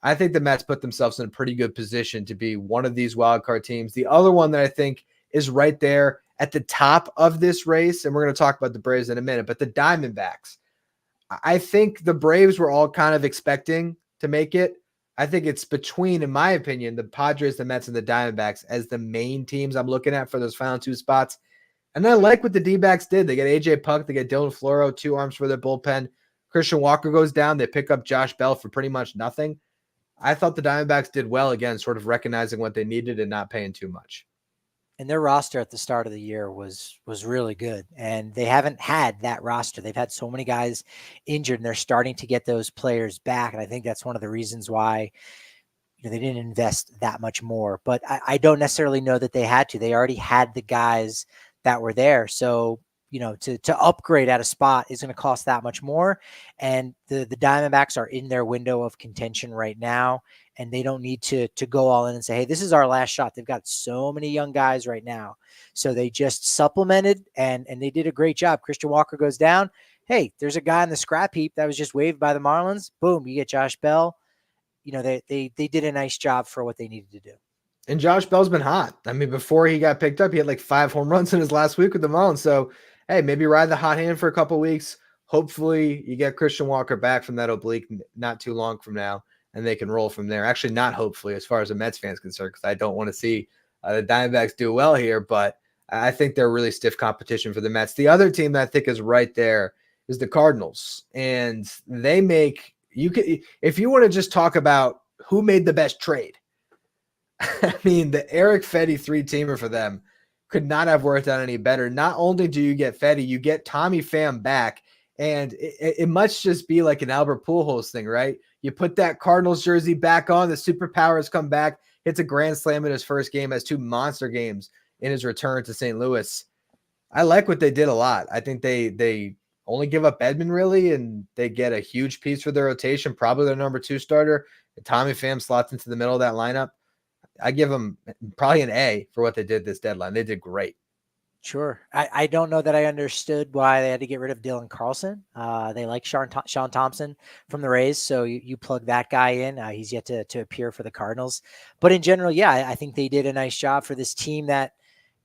I think the Mets put themselves in a pretty good position to be one of these wildcard teams. The other one that I think is right there at the top of this race, and we're going to talk about the Braves in a minute, but the Diamondbacks. I think the Braves were all kind of expecting to make it. I think it's between, in my opinion, the Padres, the Mets, and the Diamondbacks as the main teams I'm looking at for those final 2 spots. And I like what the D-backs did. They get A.J. Puck, they get Dylan Floro, 2 arms for their bullpen. Christian Walker goes down. They pick up Josh Bell for pretty much nothing. I thought the Diamondbacks did well, again, sort of recognizing what they needed and not paying too much. And their roster at the start of the year was really good. And they haven't had that roster. They've had so many guys injured, and they're starting to get those players back. And I think that's one of the reasons why they didn't invest that much more, but I don't necessarily know that they had to. They already had the guys that were there. So, to upgrade at a spot is going to cost that much more. And the Diamondbacks are in their window of contention right now, and they don't need to go all in and say, hey, this is our last shot. They've got so many young guys right now. So they just supplemented, and they did a great job. Christian Walker goes down. Hey, there's a guy in the scrap heap that was just waived by the Marlins. Boom, you get Josh Bell. They did a nice job for what they needed to do. And Josh Bell's been hot. I mean, before he got picked up, he had like 5 home runs in his last week with the Marlins. So, hey, maybe ride the hot hand for a couple weeks. Hopefully you get Christian Walker back from that oblique not too long from now, and they can roll from there. Actually, not hopefully as far as a Mets fan's concerned, because I don't want to see the Diamondbacks do well here, but I think they're really stiff competition for the Mets. The other team that I think is right there is the Cardinals, and they make if you want to just talk about who made the best trade, I mean, the Eric Fedde 3-teamer for them could not have worked out any better. Not only do you get Fedde, you get Tommy Pham back, and it must just be like an Albert Pujols thing, right? You put that Cardinals jersey back on, the superpowers come back, hits a grand slam in his first game, has 2 monster games in his return to St. Louis. I like what they did a lot. I think they only give up Edman, really, and they get a huge piece for their rotation, probably their number 2 starter. Tommy Pham slots into the middle of that lineup. I give them probably an A for what they did this deadline. They did great. Sure. I don't know that I understood why they had to get rid of Dylan Carlson. They like Sean Thompson from the Rays, so you plug that guy in. He's yet to appear for the Cardinals. But in general, yeah, I think they did a nice job for this team that,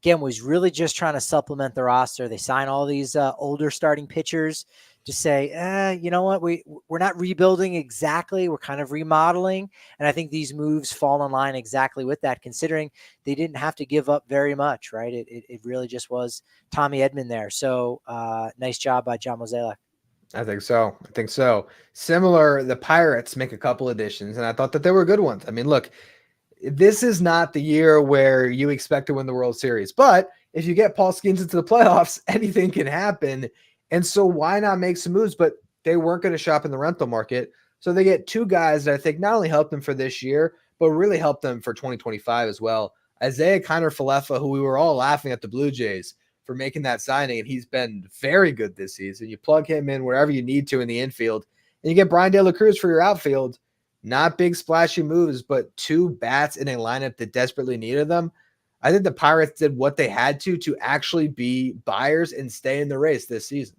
again, was really just trying to supplement the roster. They sign all these older starting pitchers to say, you know what, we're not rebuilding exactly. We're kind of remodeling. And I think these moves fall in line exactly with that, considering they didn't have to give up very much, right? It really just was Tommy Edman there. So nice job by John Mozeliak. I think so. Similar, the Pirates make a couple additions, and I thought that they were good ones. I mean, look, this is not the year where you expect to win the World Series, but if you get Paul Skeens into the playoffs, anything can happen. And so why not make some moves? But they weren't going to shop in the rental market. So they get 2 guys that I think not only helped them for this year, but really helped them for 2025 as well. Isaiah Kiner-Falefa, who we were all laughing at the Blue Jays for making that signing, and he's been very good this season. You plug him in wherever you need to in the infield, and you get Brian De La Cruz for your outfield. Not big splashy moves, but 2 bats in a lineup that desperately needed them. I think the Pirates did what they had to actually be buyers and stay in the race this season.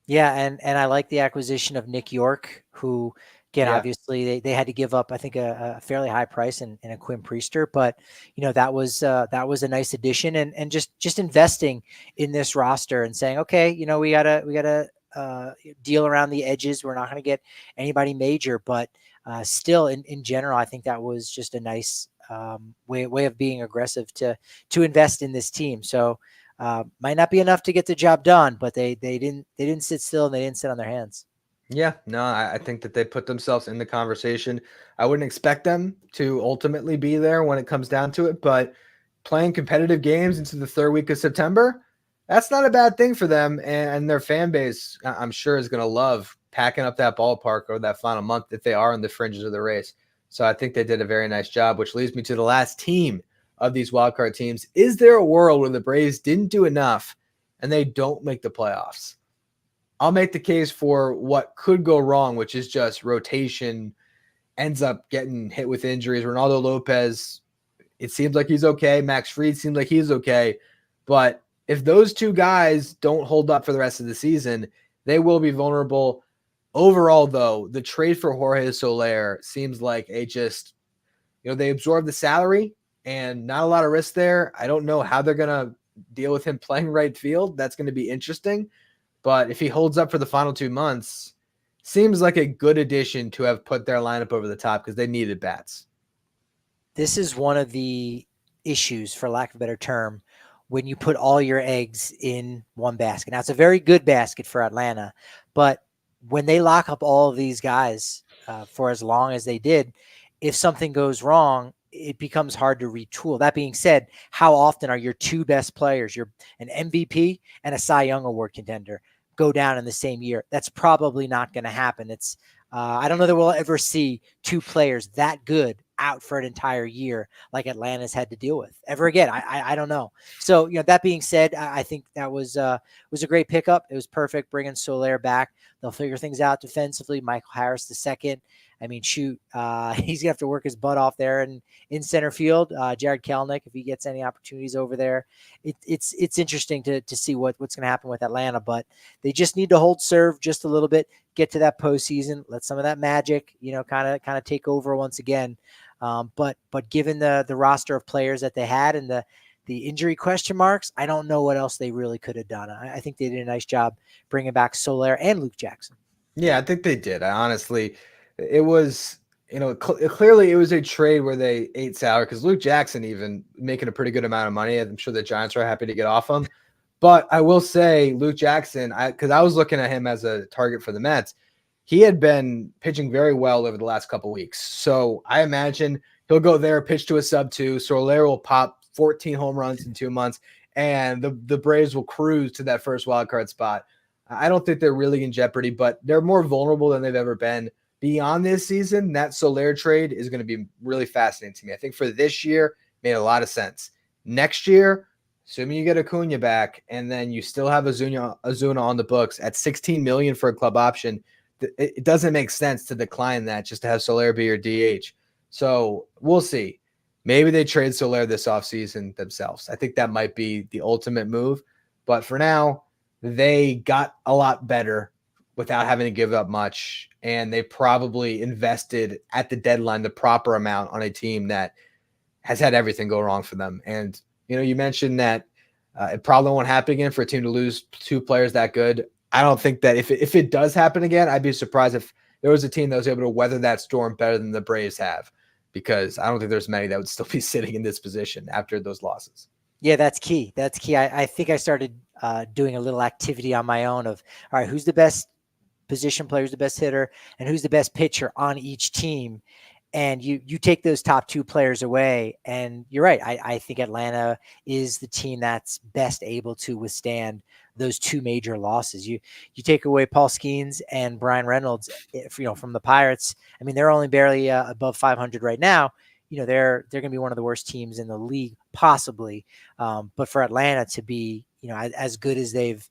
Yeah, and I like the acquisition of Nick York, who, again, obviously they had to give up, I think, a fairly high price in a Quinn Priester, but that was a nice addition, and just investing in this roster and saying, okay, we gotta deal around the edges. We're not going to get anybody major, but still, in general, I think that was just a nice way of being aggressive to invest in this team. So might not be enough to get the job done, but they didn't sit still, and they didn't sit on their hands. Yeah, no, I think that they put themselves in the conversation. I wouldn't expect them to ultimately be there when it comes down to it, but playing competitive games into the 3rd week of September, that's not a bad thing for them. And their fan base, I'm sure, is going to love packing up that ballpark over that final month if they are in the fringes of the race. So I think they did a very nice job, which leads me to the last team of these wildcard teams. Is there a world where the Braves didn't do enough and they don't make the playoffs? I'll make the case for what could go wrong, which is just rotation ends up getting hit with injuries. Ronaldo Lopez, it seems like he's okay. Max Fried seems like he's okay. But if those 2 guys don't hold up for the rest of the season, they will be vulnerable. Overall, though, the trade for Jorge Soler seems like they absorb the salary and not a lot of risk there. I don't know how they're going to deal with him playing right field. That's going to be interesting. But if he holds up for the final 2 months, seems like a good addition to have put their lineup over the top because they needed bats. This is one of the issues, for lack of a better term, when you put all your eggs in one basket. Now, it's a very good basket for Atlanta, but when they lock up all of these guys for as long as they did, if something goes wrong, it becomes hard to retool. That being said, how often are your 2 best players, an MVP and a Cy Young Award contender, go down in the same year? That's probably not going to happen. It's I don't know that we'll ever see 2 players that good out for an entire year like Atlanta's had to deal with ever again. I don't know. So, that being said, I think that was a great pickup. It was perfect bringing Soler back. They'll figure things out defensively. Michael Harris II. I mean, shoot, he's gonna have to work his butt off there in center field. Jared Kelenic, if he gets any opportunities over there, it's interesting to see what's gonna happen with Atlanta. But they just need to hold serve just a little bit, get to that postseason, let some of that magic, kind of take over once again. But given the roster of players that they had and the injury question marks, I don't know what else they really could have done. I think they did a nice job bringing back Soler and Luke Jackson. Yeah, I think they did. It was, clearly it was a trade where they ate sour because Luke Jackson even making a pretty good amount of money. I'm sure the Giants are happy to get off him. But I will say Luke Jackson, because I was looking at him as a target for the Mets, he had been pitching very well over the last couple of weeks. So I imagine he'll go there, pitch to a sub-2. Soler will pop 14 home runs in 2 months, and the Braves will cruise to that first wild card spot. I don't think they're really in jeopardy, but they're more vulnerable than they've ever been. Beyond this season, that Soler trade is going to be really fascinating to me. I think for this year, made a lot of sense. Next year, assuming you get Acuna back, and then you still have Ozuna on the books at $16 million for a club option, it doesn't make sense to decline that just to have Soler be your DH. So we'll see. Maybe they trade Soler this offseason themselves. I think that might be the ultimate move. But for now, they got a lot better without having to give up much, and they probably invested at the deadline the proper amount on a team that has had everything go wrong for them. And you mentioned that it probably won't happen again for a team to lose 2 players that good. I don't think that if it does happen again, I'd be surprised if there was a team that was able to weather that storm better than the Braves have, because I don't think there's many that would still be sitting in this position after those losses. Yeah, that's key. That's key. I think I started doing a little activity on my own of, all right, who's the best position player, who's the best hitter, and who's the best pitcher on each team. And you take those top 2 players away, and you're right. I think Atlanta is the team that's best able to withstand those 2 major losses. You take away Paul Skeens and Brian Reynolds, from the Pirates. I mean, they're only barely above 500 right now. They're going to be one of the worst teams in the league, possibly. But for Atlanta to be, as good as they've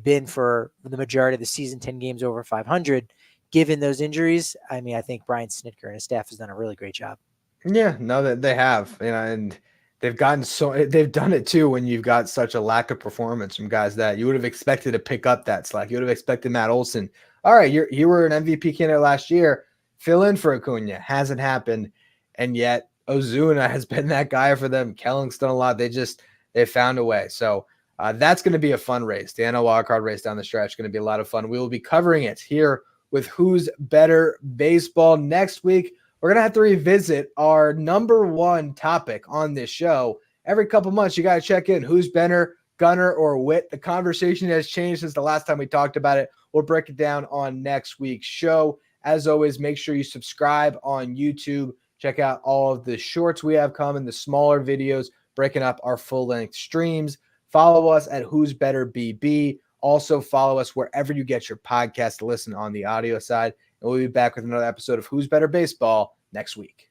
been for the majority of the season, 10 games over 500. Given those injuries, I mean, I think Brian Snitker and his staff has done a really great job. Yeah, no, that they have, and they've done it too when you've got such a lack of performance from guys that you would have expected to pick up that slack. You would have expected Matt Olson. All right, you were an MVP candidate last year. Fill in for Acuna. Hasn't happened, and yet Ozuna has been that guy for them. Kellen's done a lot. They found a way. So that's going to be a fun race. The NL wildcard race down the stretch is going to be a lot of fun. We will be covering it here with Who's Better Baseball next week. We're going to have to revisit our number 1 topic on this show. Every couple months, you got to check in. Who's better, Gunner or Witt? The conversation has changed since the last time we talked about it. We'll break it down on next week's show. As always, make sure you subscribe on YouTube. Check out all of the shorts we have coming, the smaller videos, breaking up our full-length streams. Follow us at Who's Better BB. Also, follow us wherever you get your podcast to listen on the audio side. And we'll be back with another episode of Who's Better Baseball next week.